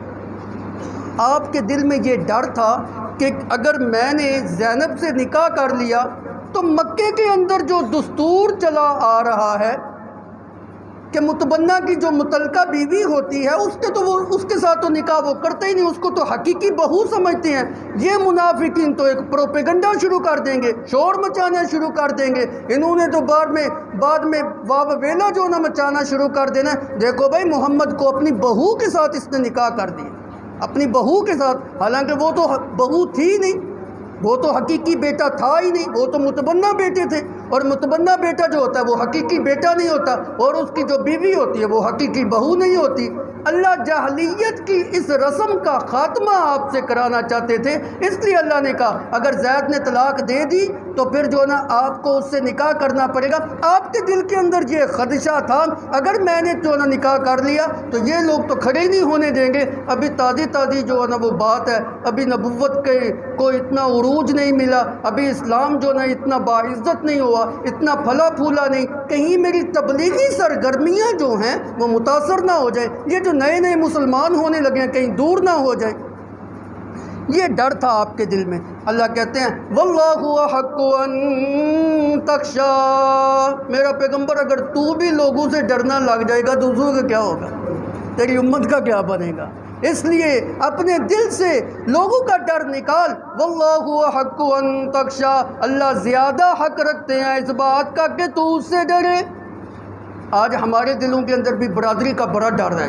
آپ کے دل میں یہ ڈر تھا کہ اگر میں نے زینب سے نکاح کر لیا تو مکے کے اندر جو دستور چلا آ رہا ہے کہ متبنہ کی جو متعلقہ بیوی ہوتی ہے اس کے ساتھ تو نکاح وہ کرتے ہی نہیں، اس کو تو حقیقی بہو سمجھتے ہیں۔ یہ منافقین تو ایک پروپیگنڈا شروع کر دیں گے، شور مچانا شروع کر دیں گے۔ انہوں نے تو بعد میں واو ویلا جو نہ مچانا شروع کر دینا ہے، دیکھو بھائی محمد کو اپنی بہو کے ساتھ اس نے نکاح کر دیا، اپنی بہو کے ساتھ، حالانکہ وہ تو بہو تھی نہیں، وہ تو حقیقی بیٹا تھا ہی نہیں، وہ تو متبنہ بیٹے تھے، اور متبنہ بیٹا جو ہوتا ہے وہ حقیقی بیٹا نہیں ہوتا، اور اس کی جو بیوی ہوتی ہے وہ حقیقی بہو نہیں ہوتی۔ اللہ جاہلیت کی اس رسم کا خاتمہ آپ سے کرانا چاہتے تھے، اس لیے اللہ نے کہا اگر زید نے طلاق دے دی تو پھر جو نا آپ کو اس سے نکاح کرنا پڑے گا۔ آپ کے دل کے اندر یہ خدشہ تھا اگر میں نے جو نا نکاح کر لیا تو یہ لوگ تو کھڑے نہیں ہونے دیں گے۔ ابھی تازی جو ہے نا وہ بات ہے، ابھی نبوت کو اتنا عروج نہیں ملا، ابھی اسلام جو نا اتنا باعزت نہیں ہوا، اتنا پھلا پھولا نہیں، کہیں میری تبلیغی سرگرمیاں جو ہیں وہ متاثر نہ ہو جائیں، یہ جو نئے مسلمان ہونے لگے ہیں کہیں دور نہ ہو جائیں۔ یہ ڈر تھا آپ کے دل میں۔ اللہ کہتے ہیں واللہ احق ان تخشی، میرا پیغمبر اگر تو بھی لوگوں سے ڈرنا لگ جائے گا تو دوسروں کا کیا ہوگا، تیری امت کا کیا بنے گا؟ اس لیے اپنے دل سے لوگوں کا ڈر نکال۔ واللہ احق ان تخشی، اللہ زیادہ حق رکھتے ہیں اس بات کا کہ تو اس سے ڈرے۔ آج ہمارے دلوں کے اندر بھی برادری کا بڑا ڈر ہے،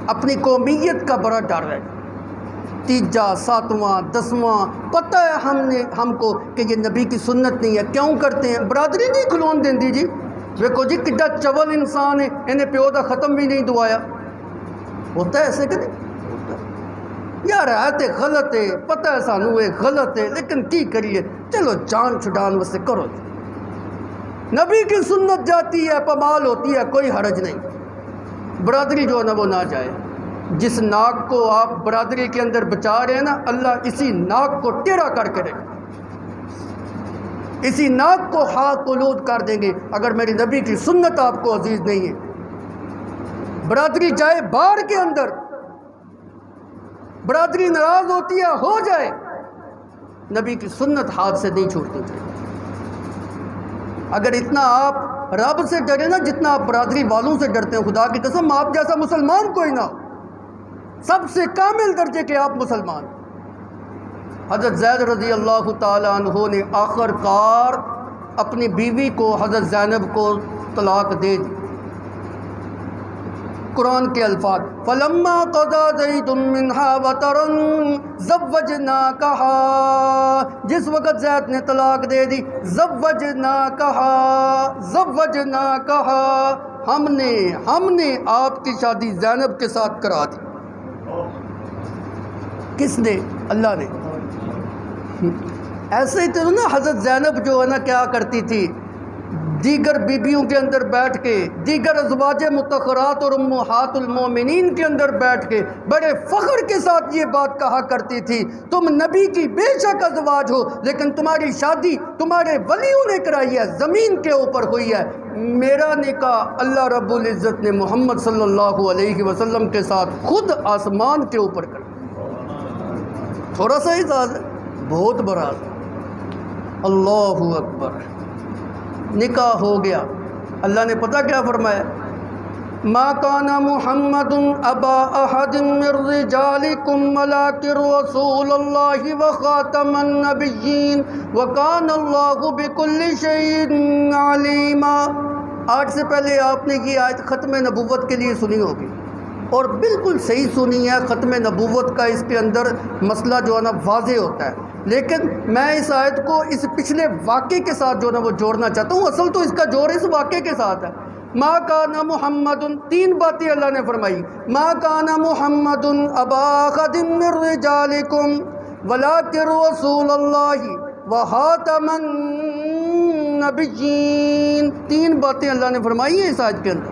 اپنی قومیت کا بڑا ڈر ہے، تیجا ساتواں دسواں، پتہ ہے ہم کو کہ یہ نبی کی سنت نہیں ہے، کیوں کرتے ہیں؟ برادری نہیں کھلون دیں دی جی، دیکھو جی کڈا چول انسان ہے، انہیں پیو دا ختم بھی نہیں دعایا، ہوتا ہے ایسے کہ نہیں؟ یار ہے تے غلط ہے، پتہ ہے سانو یہ غلط ہے، لیکن کی کریے، چلو جان چھڑان واسطے کرو جی، نبی کی سنت جاتی ہے پمال ہوتی ہے، کوئی حرج نہیں۔ برادری جو ہے نا وہ نہ جائے، جس ناک کو آپ برادری کے اندر بچا رہے ہیں نا، اللہ اسی ناک کو ٹیڑھا کر کے رکھے، اسی ناک کو خاک آلود کر دیں گے اگر میری نبی کی سنت آپ کو عزیز نہیں ہے۔ برادری جائے باہر کے اندر، برادری ناراض ہوتی ہے ہو جائے، نبی کی سنت ہاتھ سے نہیں چھوڑنی چاہیے۔ اگر اتنا آپ رب سے ڈرے نا جتنا آپ برادری والوں سے ڈرتے ہیں، خدا کی قسم آپ جیسا مسلمان کوئی نہ ہو، سب سے کامل درجے کے آپ مسلمان۔ حضرت زید رضی اللہ تعالیٰ عنہ نے آخر کار اپنی بیوی کو حضرت زینب کو طلاق دے دی۔ قرآن کے الفاظ فلما قضى زید منها وطرا زوجناکہا، جس وقت زید نے طلاق دے دی، زوجناکہا ہم نے آپ کی شادی زینب کے ساتھ کرا دی۔ کس نے؟ اللہ نے۔ ایسے ہی تو نا حضرت زینب جو ہے نا کیا کرتی تھی، دیگر بیویوں کے اندر بیٹھ کے، دیگر ازواج مطہرات اور امہات المومنین کے اندر بیٹھ کے بڑے فخر کے ساتھ یہ بات کہا کرتی تھی، تم نبی کی بے شک ازواج ہو لیکن تمہاری شادی تمہارے ولیوں نے کرائی ہے، زمین کے اوپر ہوئی ہے، میرا نکاح اللہ رب العزت نے محمد صلی اللہ علیہ وسلم کے ساتھ خود آسمان کے اوپر کر۔ تھوڑا سا ہی ساز ہے، بہت بڑا۔ اللہ اکبر، نکاح ہو گیا۔ اللہ نے پتہ کیا فرمایا؟ ما کان محمد ابا احد من رجالکم ولکن رسول اللہ وخاتم النبیین وکان اللہ بکل شیء علیما۔ آج سے پہلے آپ نے یہ آیت ختم نبوت کے لیے سنی ہوگی، اور بالکل صحیح سنی ہے۔ ختم نبوت کا اس کے اندر مسئلہ جو ہے نا واضح ہوتا ہے، لیکن میں اس آیت کو اس پچھلے واقعے کے ساتھ جو ہے نا وہ جوڑنا چاہتا ہوں۔ اصل تو اس کا جوڑ اس واقعے کے ساتھ ہے۔ ما کان محمد، تین باتیں اللہ نے فرمائی۔ ما کان محمد ابا احد من رجالکم ولکن رسول اللہ وخاتم النبیین، تین باتیں اللہ نے فرمائی ہیں اس آیت کے اندر۔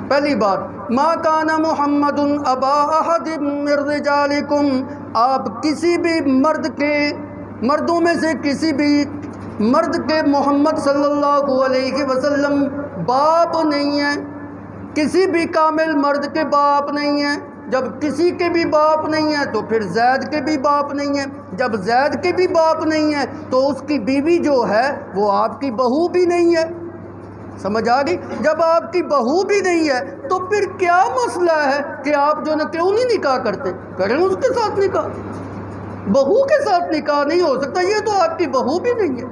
پہلی بات، ما کان محمد ابا احد من رجالکم، آپ کسی بھی مردوں میں سے کسی بھی مرد کے محمد صلی اللہ علیہ وسلم باپ نہیں ہیں، کسی بھی کامل مرد کے باپ نہیں ہیں۔ جب کسی کے بھی باپ نہیں ہیں تو پھر زید کے بھی باپ نہیں ہیں، جب زید کے بھی باپ نہیں ہیں تو اس کی بیوی جو ہے وہ آپ کی بہو بھی نہیں ہے۔ سمجھ آ گئی؟ جب آپ کی بہو بھی نہیں ہے تو پھر کیا مسئلہ ہے کہ آپ جو نا کیوں نہیں نکاح کرتے؟ کریں اس کے ساتھ نکاح، بہو کے ساتھ نکاح نہیں ہو سکتا، یہ تو آپ کی بہو بھی نہیں ہے۔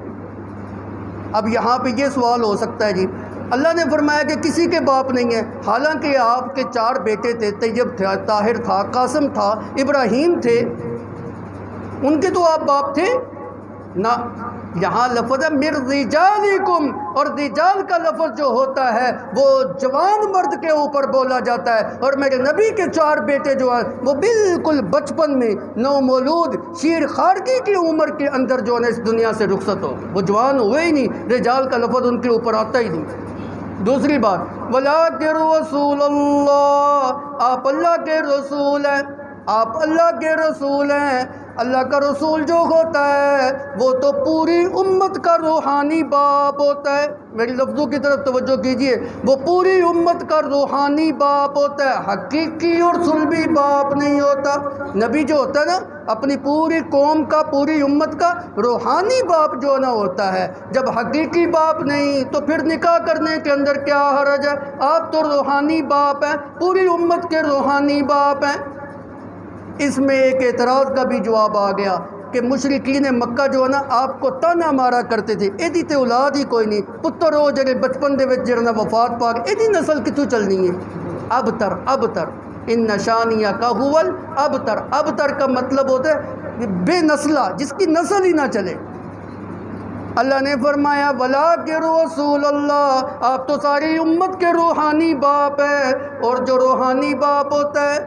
اب یہاں پہ یہ سوال ہو سکتا ہے، جی اللہ نے فرمایا کہ کسی کے باپ نہیں ہے، حالانکہ آپ کے 4 بیٹے تھے، طیب تھا، طاہر تھا، قاسم تھا، ابراہیم تھے، ان کے تو آپ باپ تھے نہ۔ یہاں لفظ ہے من رجالکم، اور رجال کا لفظ جو ہوتا ہے وہ جوان مرد کے اوپر بولا جاتا ہے، اور میرے نبی کے 4 بیٹے جو ہیں وہ بالکل بچپن میں نومولود شیر خارگی کی عمر کے اندر جو ہے اس دنیا سے رخصت ہو، وہ جوان ہوئے ہی نہیں، رجال کا لفظ ان کے اوپر آتا ہی نہیں۔ دوسری بات، وَلَٰكِن رَسُولَ اللَّهِ، آپ اللہ کے رسول ہیں، آپ اللہ کے رسول ہیں۔ اللہ کا رسول جو ہوتا ہے وہ تو پوری امت کا روحانی باپ ہوتا ہے۔ میری لفظوں کی طرف توجہ کیجئے، وہ پوری امت کا روحانی باپ ہوتا ہے، حقیقی اور صلبی باپ نہیں ہوتا۔ نبی جو ہوتا ہے نا اپنی پوری قوم کا، پوری امت کا روحانی باپ جو نہ ہوتا ہے۔ جب حقیقی باپ نہیں تو پھر نکاح کرنے کے اندر کیا حرج ہے؟ آپ تو روحانی باپ ہیں، پوری امت کے روحانی باپ ہیں۔ اس میں ایک اعتراض کا بھی جواب آ گیا کہ مشرکین مکہ جو ہے نا آپ کو تانا مارا کرتے تھے، ایدی تے اولاد ہی کوئی نہیں، پتر ہو جڑے بچپن دے وچ جڑا وفات پا گئے، ایدی نسل کتوں چلنی ہے؟ ابتر ان نشانیہ کا ہول ابتر کا مطلب ہوتا ہے بے نسلہ، جس کی نسل ہی نہ چلے۔ اللہ نے فرمایا وَلَٰكِن رَسُولَ اللَّهِ، آپ تو ساری امت کے روحانی باپ ہیں، اور جو روحانی باپ ہوتا ہے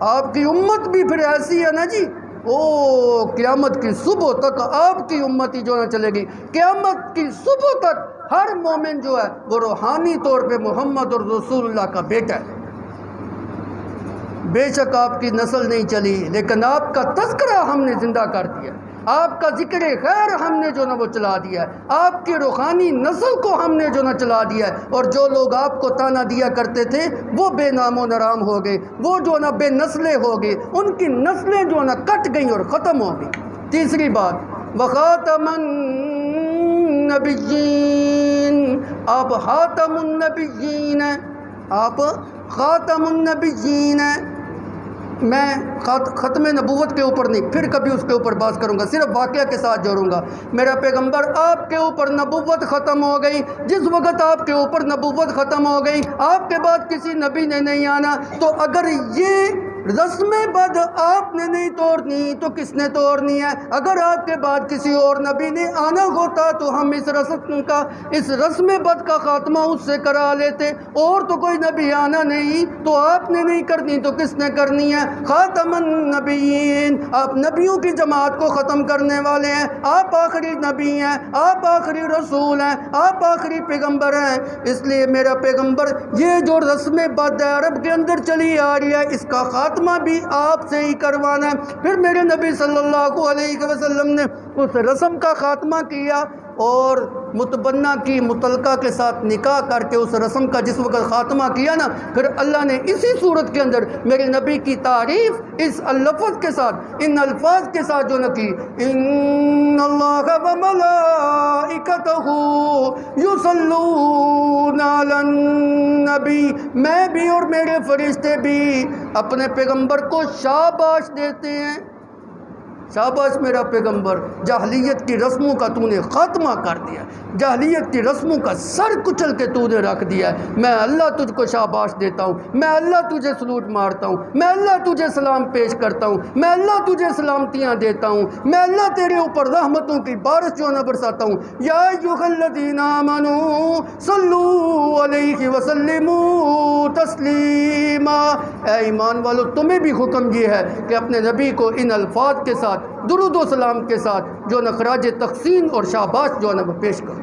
آپ کی امت بھی پھر ایسی ہے نا جی، قیامت کی صبح تک آپ کی امت ہی جو نہ چلے گی، قیامت کی صبح تک ہر مومن جو ہے وہ روحانی طور پہ محمد اور رسول اللہ کا بیٹا ہے۔ بے شک آپ کی نسل نہیں چلی، لیکن آپ کا تذکرہ ہم نے زندہ کر دیا، آپ کا ذکر خیر ہم نے جو نہ وہ چلا دیا ہے، آپ کی روحانی نسل کو ہم نے جو نہ چلا دیا ہے، اور جو لوگ آپ کو تانا دیا کرتے تھے وہ بے نام و نرام ہو گئے، وہ جو نہ بے نسلیں ہو گئے، ان کی نسلیں جو نہ کٹ گئیں اور ختم ہو گئی۔ تیسری بات، وخاتم النبیین، آپ خاتم النبیین ہیں، آپ خاتم النبیین ہیں۔ میں ختم نبوت کے اوپر نہیں، پھر کبھی اس کے اوپر بات کروں گا، صرف واقعہ کے ساتھ جوڑوں گا۔ میرا پیغمبر، آپ کے اوپر نبوت ختم ہو گئی، جس وقت آپ کے اوپر نبوت ختم ہو گئی، آپ کے بعد کسی نبی نے نہیں آنا، تو اگر یہ رسم بد آپ نے نہیں توڑنی تو کس نے توڑنی ہے؟ اگر آپ کے بعد کسی اور نبی نے آنا ہوتا تو ہم اس رسم بد کا خاتمہ اس سے کرا لیتے، اور تو کوئی نبی آنا نہیں، تو آپ نے نہیں کرنی تو کس نے کرنی ہے؟ خاتم النبیین، آپ نبیوں کی جماعت کو ختم کرنے والے ہیں، آپ آخری نبی ہیں، آپ آخری رسول ہیں، آپ آخری پیغمبر ہیں۔ اس لیے میرا پیغمبر، یہ جو رسم بد ہے عرب کے اندر چلی آ رہی ہے، اس کا خاتمہ بھی آپ سے ہی کروانا ہے۔ پھر میرے نبی صلی اللہ علیہ وسلم نے اس رسم کا خاتمہ کیا اور متبنہ کی متعلقہ کے ساتھ نکاح کر کے اس رسم کا جس وقت خاتمہ کیا نا، پھر اللہ نے اسی صورت کے اندر میرے نبی کی تعریف اس لفظ کے ساتھ، ان الفاظ کے ساتھ جو نہ کی، ان اللہ وملائکتہ یصلون علی النبی، میں بھی اور میرے فرشتے بھی اپنے پیغمبر کو شاباش دیتے ہیں۔ شاباش میرا پیغمبر، جاہلیت کی رسموں کا تو نے خاتمہ کر دیا، جاہلیت کی رسموں کا سر کچل کے تو نے رکھ دیا ہے، میں اللہ تجھ کو شاباش دیتا ہوں، میں اللہ تجھے سلوٹ مارتا ہوں، میں اللہ تجھے سلام پیش کرتا ہوں، میں اللہ تجھے سلامتیاں دیتا ہوں، میں اللہ تیرے اوپر رحمتوں کی بارش جو نہ برساتا ہوں۔ یا ایھا الذین آمنوا صلوا علیہ وسلموا تسلیما، اے ایمان والو، تمہیں بھی حکم یہ ہے کہ اپنے نبی کو ان الفاظ کے ساتھ، درود و سلام کے ساتھ جو نہ خراج تحسین اور شاباش جو نہ پیش کرو۔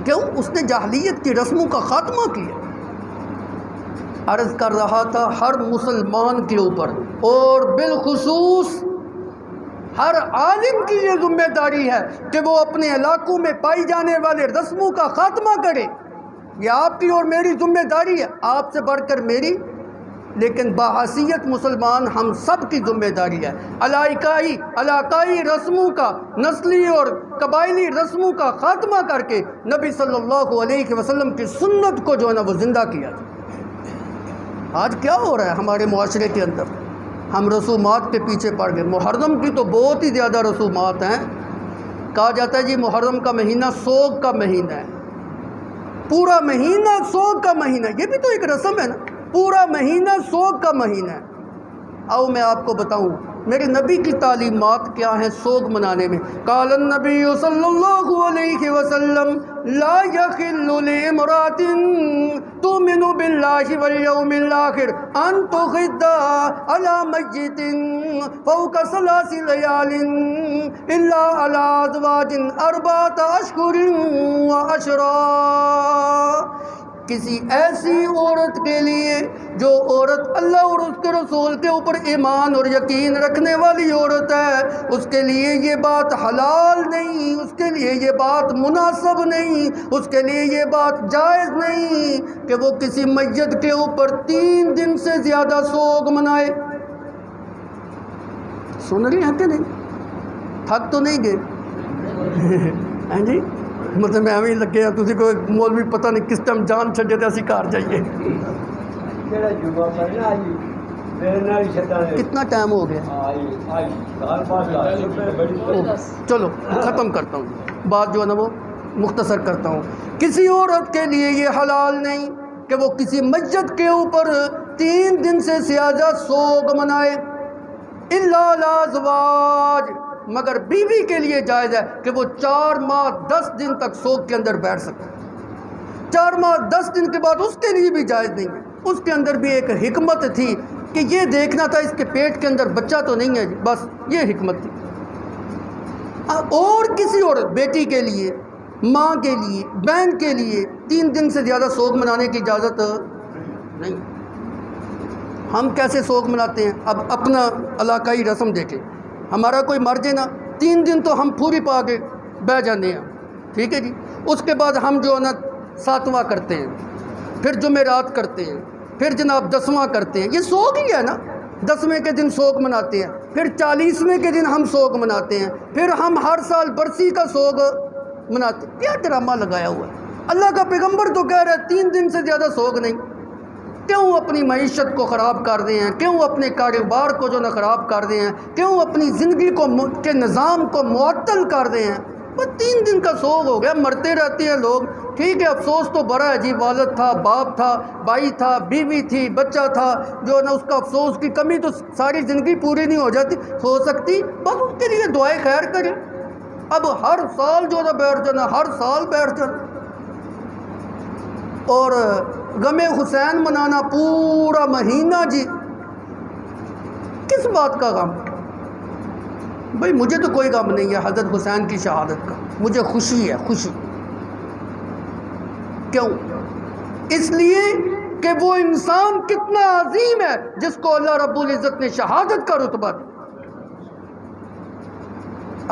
کیوں؟ اس نے جاہلیت کی رسموں کا خاتمہ کیا۔ عرض کر رہا تھا، ہر مسلمان کے اوپر اور بالخصوص ہر عالم کی یہ ذمہ داری ہے کہ وہ اپنے علاقوں میں پائی جانے والے رسموں کا خاتمہ کرے۔ یہ آپ کی اور میری ذمہ داری ہے، آپ سے بڑھ کر میری، لیکن بحیثیت مسلمان ہم سب کی ذمہ داری ہے۔ علاقائی رسموں کا، نسلی اور قبائلی رسموں کا خاتمہ کر کے نبی صلی اللہ علیہ وسلم کی سنت کو جو ہے نا وہ زندہ کیا جائے۔ آج کیا ہو رہا ہے ہمارے معاشرے کے اندر؟ ہم رسومات کے پیچھے پڑ گئے۔ محرم کی تو بہت ہی زیادہ رسومات ہیں۔ کہا جاتا ہے جی محرم کا مہینہ سوگ کا مہینہ ہے، پورا مہینہ سوگ کا مہینہ، یہ بھی تو ایک رسم ہے نا، پورا مہینہ سوگ کا مہینہ ہے۔ آؤ میں آپ کو بتاؤں میرے نبی کی تعلیمات کیا ہیں سوگ منانے میں۔ قال النبی صلی اللہ علیہ وسلم لا يحل لامرأة تؤمن بالله واليوم الآخر ان تغد على میت فوق 3 لیال الا على ازواج 4 اشہر وعشرا، کسی ایسی عورت کے لیے جو عورت اللہ اور اس کے رسول کے اوپر ایمان اور یقین رکھنے والی عورت ہے، اس کے لیے یہ بات حلال نہیں، اس کے لیے یہ بات مناسب نہیں، اس کے لیے یہ بات جائز نہیں کہ وہ کسی میت کے اوپر 3 دن سے زیادہ سوگ منائے۔ سن رہی ہیں کہ نہیں؟ تھک تو نہیں گئے؟ ہاں جی، مطلب میں ہمیں لگے ہیں تسی کوئی مولوی پتہ نہیں کس ٹائم جان چھڈے تے اسی گھر جائیے۔ کتنا ٹائم ہو گیا؟ چلو ختم کرتا ہوں، بات جو ہے نا وہ مختصر کرتا ہوں۔ کسی عورت کے لیے یہ حلال نہیں کہ وہ کسی میت کے اوپر 3 دن سے زیادہ سوگ منائے، الا علی ازواج، مگر بیوی کے لیے جائز ہے کہ وہ 4 ماہ 10 دن تک سوگ کے اندر بیٹھ سکتے۔ 4 ماہ 10 دن کے بعد اس کے لیے بھی جائز نہیں ہے۔ اس کے اندر بھی ایک حکمت تھی کہ یہ دیکھنا تھا اس کے پیٹ کے اندر بچہ تو نہیں ہے، بس یہ حکمت تھی۔ اور کسی اور بیٹی کے لیے، ماں کے لیے، بہن کے لیے 3 دن سے زیادہ سوگ منانے کی اجازت نہیں۔ ہم کیسے سوگ مناتے ہیں؟ اب اپنا علاقائی رسم دیکھیں، ہمارا کوئی مر جائے نا 3 دن تو ہم پھوری پا کے بہ جانے ہیں، ٹھیک ہے جی۔ اس کے بعد ہم جو ہے نا 7واں کرتے ہیں، پھر جمعرات کرتے ہیں، پھر جناب 10واں کرتے ہیں، یہ سوگ ہی ہے نا۔ 10ویں کے دن سوگ مناتے ہیں، پھر 40ویں کے دن ہم سوگ مناتے ہیں، پھر ہم ہر سال برسی کا سوگ مناتے ہیں۔ کیا ڈرامہ لگایا ہوا ہے؟ اللہ کا پیغمبر تو کہہ رہا ہے 3 دن سے زیادہ سوگ نہیں۔ کیوں اپنی معیشت کو خراب کر رہے ہیں، کیوں اپنے کاروبار کو جو نہ خراب کر رہے ہیں، کیوں اپنی زندگی کے نظام کو معطل کر رہے ہیں؟ بس 3 دن کا سوگ ہو گیا، مرتے رہتے ہیں لوگ، ٹھیک ہے افسوس تو بڑا ہے جی، والد تھا، باپ تھا، بھائی تھا، بیوی تھی، بچہ تھا، جو ہے نا اس کا افسوس کی کمی تو ساری زندگی پوری نہیں ہو سکتی، بس اس کے لیے دعائے خیر کریں۔ اب ہر سال جو ہے نا بیٹھ جانا، ہر سال بیٹھ جانا اور غم حسین منانا پورا مہینہ، جی کس بات کا غم؟ بھئی مجھے تو کوئی غم نہیں ہے حضرت حسین کی شہادت کا، مجھے خوشی ہے، خوشی۔ کیوں؟ اس لیے کہ وہ انسان کتنا عظیم ہے جس کو اللہ رب العزت نے شہادت کا رتبہ دیا۔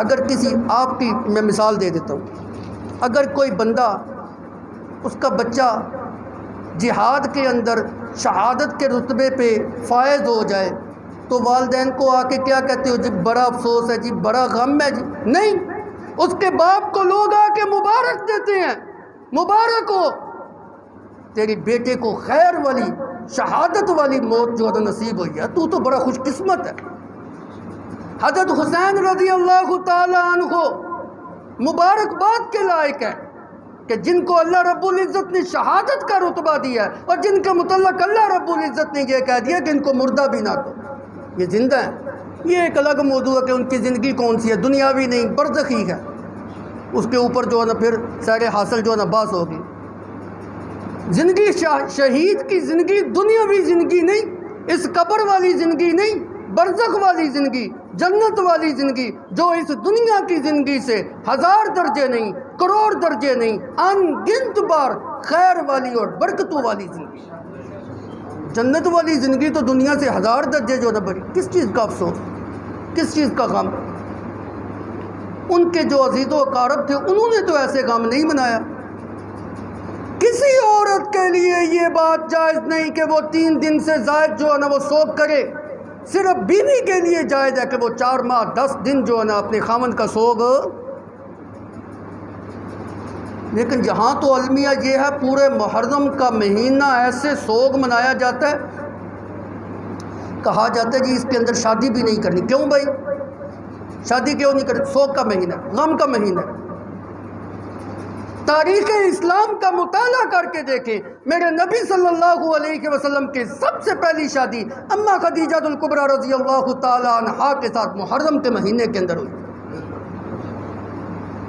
اگر کسی آپ کی میں مثال دے دیتا ہوں، اگر کوئی بندہ، اس کا بچہ جہاد کے اندر شہادت کے رتبے پہ فائز ہو جائے تو والدین کو آ کے کیا کہتے ہو؟ جی بڑا افسوس ہے جی، بڑا غم ہے جی؟ نہیں، اس کے باپ کو لوگ آ کے مبارک دیتے ہیں، مبارک ہو تیری بیٹے کو خیر والی شہادت والی موت جو ہے نصیب ہوئی ہے، تو بڑا خوش قسمت ہے۔ حضرت حسین رضی اللہ تعالی عنہ مبارکباد کے لائق ہے کہ جن کو اللہ رب العزت نے شہادت کا رتبہ دیا ہے، اور جن کے متعلق اللہ رب العزت نے یہ کہہ دیا کہ ان کو مردہ بھی نہ کرو، یہ زندہ ہیں۔ یہ ایک الگ موضوع ہے کہ ان کی زندگی کون سی ہے، دنیاوی نہیں، برزخی ہے، اس کے اوپر جو ہے نا پھر سیر حاصل جو ہے نا باس ہوگی۔ زندگی شہید کی زندگی دنیاوی زندگی نہیں، اس قبر والی زندگی نہیں، برزخ والی زندگی، جنت والی زندگی، جو اس دنیا کی زندگی سے 1000 درجے نہیں، کروڑ درجے نہیں، ان گنت بار خیر والی اور برکتوں والی زندگی۔ جنت والی زندگی تو دنیا سے 1000 درجے جو نہ بڑی۔ کس چیز کا افسوس، کس چیز کا غم؟ ان کے جو عزیز و اقارب تھے انہوں نے تو ایسے غم نہیں منایا۔ کسی عورت کے لیے یہ بات جائز نہیں کہ وہ 3 دن سے زائد جو ہے نا وہ سوگ کرے، صرف بیوی کے لیے جائز ہے کہ وہ 4 ماہ 10 دن جو ہے نا اپنے خاوند کا سوگ۔ لیکن جہاں تو المیہ یہ ہے پورے محرم کا مہینہ ایسے سوگ منایا جاتا ہے، کہا جاتا ہے جی اس کے اندر شادی بھی نہیں کرنی۔ کیوں بھائی شادی کیوں نہیں کرنی؟ سوگ کا مہینہ، غم کا مہینہ۔ تاریخ اسلام کا مطالعہ کر کے دیکھیں، میرے نبی صلی اللہ علیہ وسلم کی سب سے پہلی شادی اماں خدیجہ الکبریٰ رضی اللہ تعالی عنہا کے ساتھ محرم کے مہینے کے اندر ہوئی۔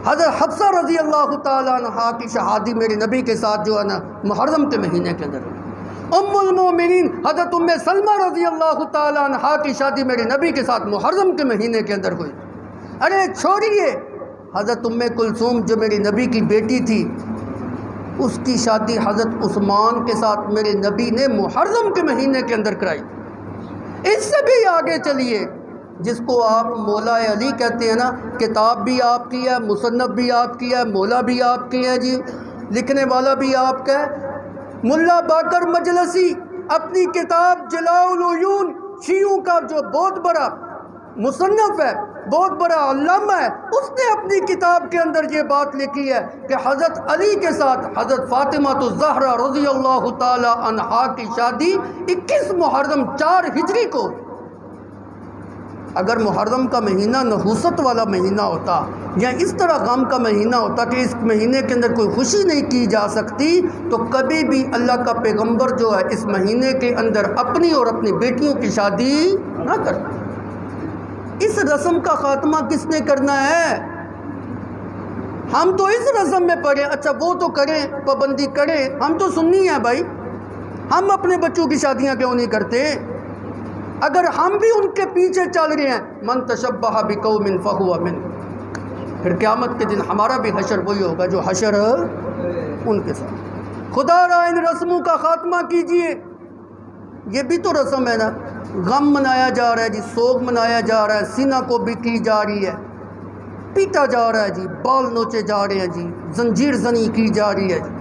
حضرت حفصہ رضی اللہ تعالی عنہا کی شہادی میرے نبی کے ساتھ جو ہے نا محرم کے مہینے کے اندر ہوئی۔ ام المومنین حضرت ام سلمہ رضی اللہ تعالی عنہا کی شادی میرے نبی کے ساتھ محرم کے مہینے کے اندر ہوئی۔ ارے چھوڑیے، حضرت ام کلثوم جو میری نبی کی بیٹی تھی، اس کی شادی حضرت عثمان کے ساتھ میرے نبی نے محرم کے مہینے کے اندر کرائی۔ اس سے بھی آگے چلیے، جس کو آپ مولا علی کہتے ہیں نا، کتاب بھی آپ کی ہے، مصنف بھی آپ کی ہے، مولا بھی آپ کی ہے جی، لکھنے والا بھی آپ کا ہے۔ ملا باقر مجلسی اپنی کتاب جلاء العیون، شیعوں کا جو بہت بڑا مصنف ہے، بہت بڑا علامہ ہے، اس نے اپنی کتاب کے اندر یہ بات لکھی ہے کہ حضرت علی کے ساتھ حضرت فاطمہ الزہرا رضی اللہ تعالی عنہا کی شادی 21 محرم 4 ہجری کو۔ اگر محرم کا مہینہ نحوست والا مہینہ ہوتا یا اس طرح غم کا مہینہ ہوتا کہ اس مہینے کے اندر کوئی خوشی نہیں کی جا سکتی، تو کبھی بھی اللہ کا پیغمبر جو ہے اس مہینے کے اندر اپنی اور اپنی بیٹیوں کی شادی نہ کرتا۔ اس رسم کا خاتمہ کس نے کرنا ہے؟ ہم تو اس رسم میں پڑے، اچھا وہ تو کریں، پابندی کریں، ہم تو سنی ہیں بھائی، ہم اپنے بچوں کی شادیاں کیوں نہیں کرتے؟ اگر ہم بھی ان کے پیچھے چل رہے ہیں، من تشبہ بقوم فہو منہم، پھر قیامت کے دن ہمارا بھی حشر وہی ہوگا جو حشر ان کے ساتھ۔ خدا را ان رسموں کا خاتمہ کیجئے۔ یہ بھی تو رسم ہے نا، غم منایا جا رہا ہے جی، سوگ منایا جا رہا ہے، سینہ کو بھی کی جا رہی ہے، پیٹا جا رہا ہے جی، بال نوچے جا رہے ہیں جی، زنجیر زنی کی جا رہی ہے جی۔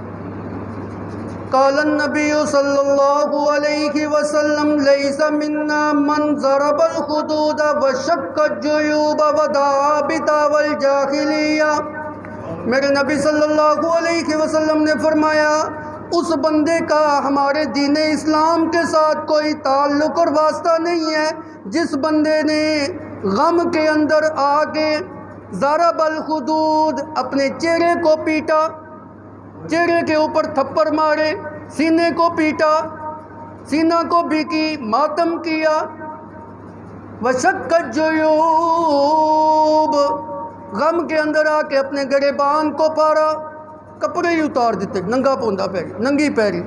قال النبی صلی اللہ علیہ وسلم لیس منا من ضرب الخدود وشق الجیوب ودعا بدعوی الجاہلیہ۔ میرے نبی صلی اللہ علیہ وسلم نے فرمایا اس بندے کا ہمارے دین اسلام کے ساتھ کوئی تعلق اور واسطہ نہیں ہے جس بندے نے غم کے اندر آ کے ضرب الخدود اپنے چہرے کو پیٹا، چہرے کے اوپر تھپڑ مارے، سینے کو پیٹا، سینہ کو بیکی، ماتم کیا، وشقت جیوب غم کے اندر آ کے اپنے گریبان کو پارا، کپڑے ہی اتار دیتے، ننگا پوندا پیری، ننگی پیری،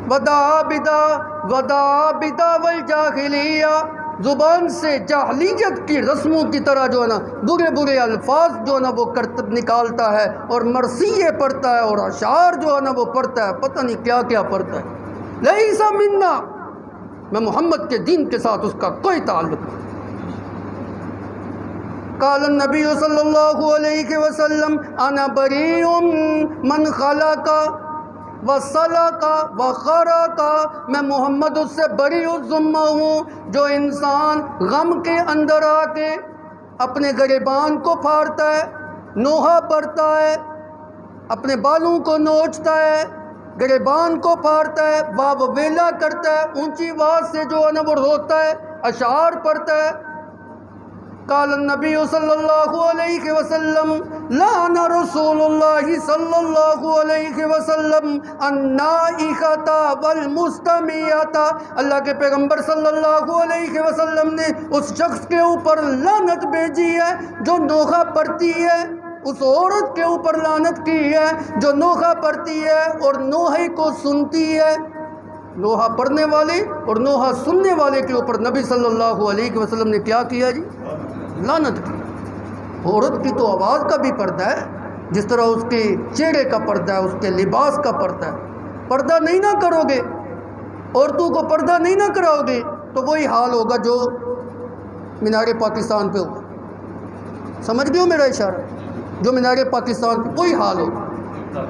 ودا بدا والجاہلیہ زبان سے جاہلیت کی رسموں کی طرح جو ہے نا برے برے الفاظ جو ہے نا وہ نکالتا ہے، اور مرثیے پڑھتا ہے اور اشعار جو ہے نا وہ پڑھتا ہے، پتہ نہیں کیا کیا پڑھتا ہے۔ لیس منا، میں محمد کے دین کے ساتھ اس کا کوئی تعلق نہیں۔ قال النبی صلی اللہ علیہ وسلم انا بریء من خلق وسلق وخرق، میں محمد اس سے بری الذمہ ہوں جو انسان غم کے اندر آ کے اپنے گریبان کو پھاڑتا ہے، نوحہ پڑتا ہے، اپنے بالوں کو نوچتا ہے، گریبان کو پھاڑتا ہے، باب ویلا کرتا ہے، اونچی آواز سے جو ہے نا وہ روتا ہے، اشعار پڑھتا ہے۔ قال النبی صلی اللہ علیہ وسلم لعن رسول اللہ صلی اللہ علیہ وسلم النائخۃ والمستمیۃ، اللہ کے پیغمبر صلی اللہ علیہ وسلم نے اس شخص کے اوپر لعنت بھیجی ہے جو نوحہ پڑھتی ہے، اس عورت کے اوپر لعنت کی ہے جو نوحہ پڑھتی ہے اور نوحے کو سنتی ہے۔ نوحہ پڑھنے والے اور نوحہ سننے والے کے اوپر نبی صلی اللہ علیہ وسلم نے کیا کیا جی؟ لعنت کی۔ عورت کی تو آواز کا بھی پردہ ہے، جس طرح اس کے چہرے کا پردہ ہے، اس کے لباس کا پردہ ہے۔ پردہ نہیں نہ کرو گے، عورتوں کو پردہ نہیں نہ کراؤ گے تو وہی حال ہوگا جو مینار پاکستان پہ ہوگا۔ سمجھ گئے ہو میرا اشارہ؟ جو مینار پاکستان پہ وہی حال ہوگا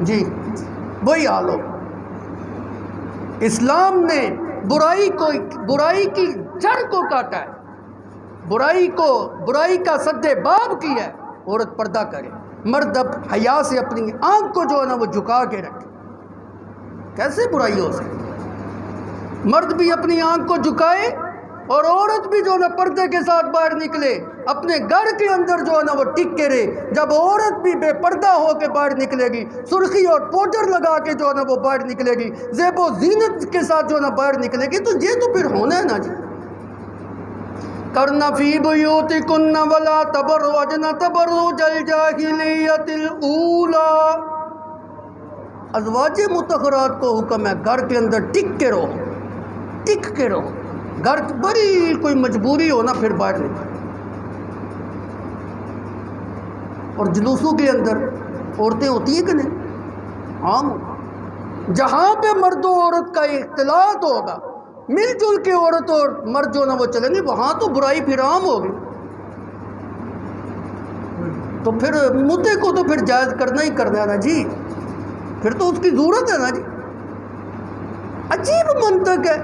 جی، وہی حال ہوگا۔ اسلام نے برائی کی جڑ کو کاٹا ہے، برائی کا سد باب کیا ہے۔ عورت پردہ کرے، مرد اب حیا سے اپنی آنکھ کو جو ہے نا وہ جھکا کے رکھے۔ کیسے برائی ہو سکتی؟ مرد بھی اپنی آنکھ کو جھکائے اور عورت بھی جو ہے نا پردے کے ساتھ باہر نکلے، اپنے گھر کے اندر جو ہے نا وہ ٹک کے رہے۔ جب عورت بھی بے پردہ ہو کے باہر نکلے گی، سرخی اور پاؤڈر لگا کے جو ہے نا وہ باہر نکلے گی، زیب و زینت کے ساتھ جو ہے نا باہر نکلے گی، تو یہ تو پھر ہونا ہے نا جی۔ کرنا فی بیوتکن ولا تبرجن تبرج الجاہلیت الاولی، ازواج مطہرات کو حکم ہے گھر کے اندر ٹک کے رہو، ٹک کے رہو۔ گھر بڑی کوئی مجبوری ہو نا پھر باہر نکلو۔ اور جلوسوں کے اندر عورتیں ہوتی ہیں کہ نہیں؟ عام ہو، جہاں پہ مرد و عورت کا اختلاط ہوگا، مل جل کے عورت اور مرد جو نا وہ چلیں گے، وہاں تو برائی پھر عام ہوگی۔ تو پھر مدعے کو تو پھر جائز کرنا ہی کرنا ہے نا جی، پھر تو اس کی ضرورت ہے نا جی۔ عجیب منطق ہے،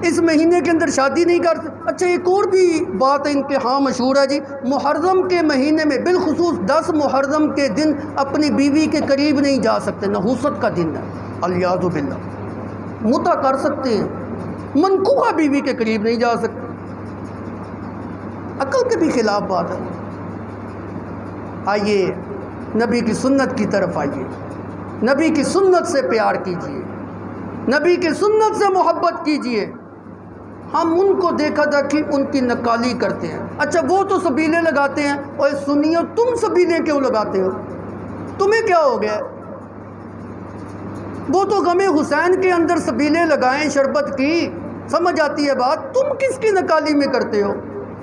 اس مہینے کے اندر شادی نہیں کر سکتے۔ اچھا ایک اور بھی بات ہے ان کے ہاں مشہور ہے جی، محرم کے مہینے میں بالخصوص 10 محرم کے دن اپنی بیوی کے قریب نہیں جا سکتے، نحوست کا دن ہے، الیاذ باللہ۔ متع کر سکتے ہیں، منکوحہ بیوی کے قریب نہیں جا سکتے، عقل کے بھی خلاف بات ہے۔ آئیے نبی کی سنت کی طرف آئیے، نبی کی سنت سے پیار کیجئے، نبی کی سنت سے محبت کیجئے۔ ہم ان کو دیکھا تھا کہ ان کی نقالی کرتے ہیں۔ اچھا وہ تو سبیلے لگاتے ہیں، اور سنیو تم سبیلے کیوں لگاتے ہو؟ تمہیں کیا ہو گیا؟ وہ تو غم حسین کے اندر سبیلے لگائیں شربت کی، سمجھ آتی ہے بات؟ تم کس کی نقالی میں کرتے ہو؟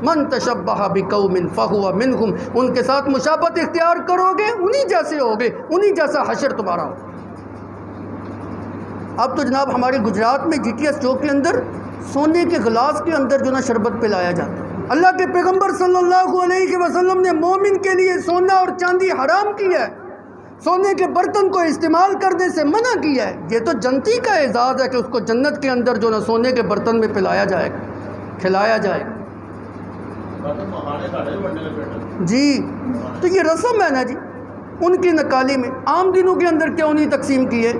من تشبہ بقوم فہو منہم، ان کے ساتھ مشابہت اختیار کرو گے انہی جیسے ہوگے، انہی جیسا حشر تمہارا ہو۔ اب تو جناب ہمارے گجرات میں جی ٹی ایس چوک کے اندر سونے کے گلاس کے اندر جو نا شربت پلایا جاتا ہے۔ اللہ کے پیغمبر صلی اللہ علیہ وسلم نے مومن کے لیے سونا اور چاندی حرام کیا ہے، سونے کے برتن کو استعمال کرنے سے منع کیا ہے۔ یہ تو جنتی کا اعزاز ہے کہ اس کو جنت کے اندر جو نا سونے کے برتن میں پلایا جائے گا، کھلایا جائے گا جی۔ تو یہ رسم ہے نا جی، ان کی نکالی میں عام دنوں کے اندر کیوں نہیں تقسیم کیے؟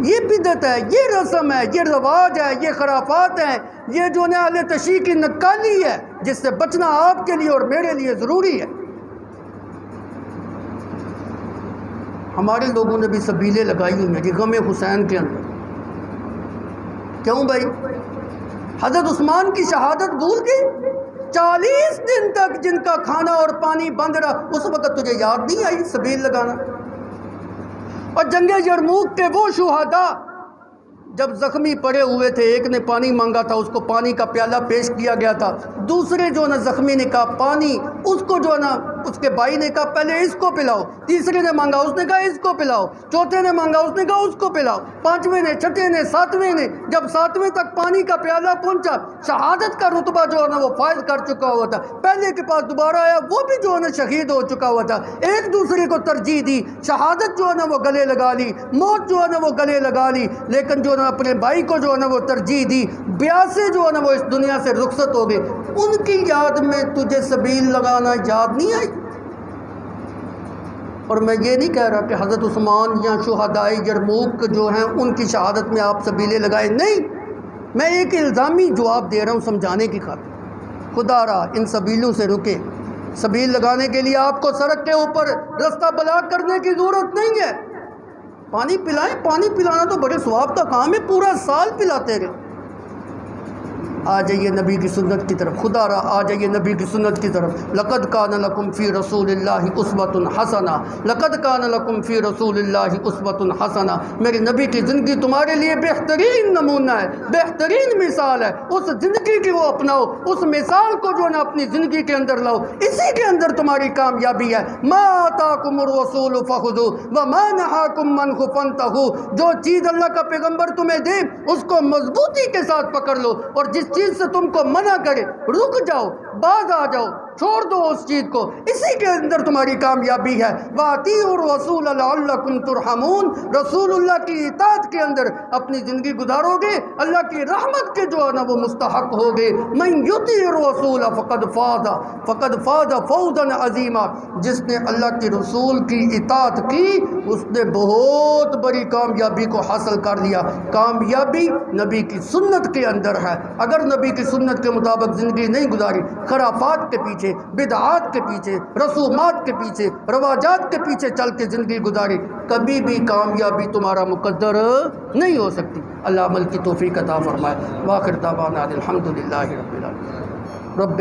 یہ بدعت ہے، یہ رسم ہے، یہ رواج ہے، یہ خرافات ہیں، یہ جو ہے اہل تشیع کی نکالی ہے، جس سے بچنا آپ کے لیے اور میرے لیے ضروری ہے۔ ہمارے لوگوں نے بھی سبیلیں لگائی ہوئی ہیں غم حسین کے اندر۔ کیوں بھائی؟ حضرت عثمان کی شہادت بھول گئی؟ 40 دن تک جن کا کھانا اور پانی بند رہا، اس وقت تجھے یاد نہیں آئی سبیل لگانا؟ اور جنگ یرموک کے وہ شہداء جب زخمی پڑے ہوئے تھے، ایک نے پانی مانگا تھا، اس کو پانی کا پیالہ پیش کیا گیا تھا، دوسرے جو نا زخمی نے کہا پانی، اس کو جو نا اس کے بھائی نے کہا پہلے اس کو پلاؤ، تیسرے نے مانگا اس نے کہا اس کو پلاؤ، چوتھے نے مانگا اس نے کہا اس کو پلاؤ، پانچویں نے، چھٹے نے، ساتویں نے، جب ساتویں تک پانی کا پیالہ پہنچا، شہادت کا رتبہ جو ہے نا وہ فائز کر چکا ہوا تھا، پہلے کے پاس دوبارہ آیا، وہ بھی جو ہے نا شہید ہو چکا ہوا تھا، ایک دوسرے کو ترجیح دی، شہادت جو ہے نا وہ گلے لگا لی، موت جو ہے نا وہ گلے لگا لی، لیکن جو ہے نا اپنے بھائی کو جو ہے نا وہ ترجیح دی، 82 جو ہے نا وہ اس دنیا سے رخصت ہو گئے۔ ان کی یاد میں تجھے سبیل لگانا یاد نہیں آئی؟ اور میں یہ نہیں کہہ رہا کہ حضرت عثمان یا شہدائے یرموک جو ہیں ان کی شہادت میں آپ سبیلیں لگائیں، نہیں، میں ایک الزامی جواب دے رہا ہوں سمجھانے کی خاطر۔ خدا را ان سبیلوں سے رکے۔ سبیل لگانے کے لیے آپ کو سڑک کے اوپر رستہ بلاک کرنے کی ضرورت نہیں ہے، پانی پلائیں، پانی پلانا تو بڑے ثواب کا کام ہے، پورا سال پلاتے رہے۔ آ جائیے نبی کی سنت کی طرف، خدا را آ جائیے نبی کی سنت کی طرف۔ لقد کان لکم فی رسول اللہ اسوۃ حسنہ، لقد کان لکم فی رسول اللہ اسوۃ حسنہ، میرے نبی کی زندگی تمہارے لیے بہترین نمونہ ہے، بہترین مثال ہے، اس زندگی کی وہ اپناؤ، اس مثال کو جو ہے نا اپنی زندگی کے اندر لاؤ، اسی کے اندر تمہاری کامیابی ہے۔ ما آتاکم الرسول فخذوہ وما نہاکم عنہ فانتہوا، جو چیز اللہ کا پیغمبر تمہیں دے اس کو مضبوطی کے ساتھ پکڑ لو، اور جس چیز سے تم کو منع کرے رک جاؤ، باز آ جاؤ، چھوڑ دو اس چیز کو، اسی کے اندر تمہاری کامیابی ہے۔ وَأَطِیعُوا الرَّسُولَ لَعَلَّکُمْ تُرْحَمُونَ، رسول اللہ کی اطاعت کے اندر اپنی زندگی گزارو گے، اللہ کی رحمت کے جو ہے نا وہ مستحق ہوگے۔ مَن یُطِیعِ الرَّسُولَ فَقَدْ فَازَ فَوْزًا عَظِیمًا، جس نے اللہ کے رسول کی اطاعت کی اس نے بہت بڑی کامیابی کو حاصل کر لیا۔ کامیابی نبی کی سنت کے اندر ہے۔ اگر نبی کی سنت کے مطابق زندگی نہیں گزاری، خرافات کے پیچھے، بدعات کے پیچھے، رسومات کے پیچھے، رواجات کے پیچھے چل کے زندگی گزاری، کبھی بھی کامیابی تمہارا مقدر نہیں ہو سکتی۔ اللہ عمل کی توفیق عطا فرمائے۔ وآخر دعوانا الحمدللہ رب العالمین۔ رب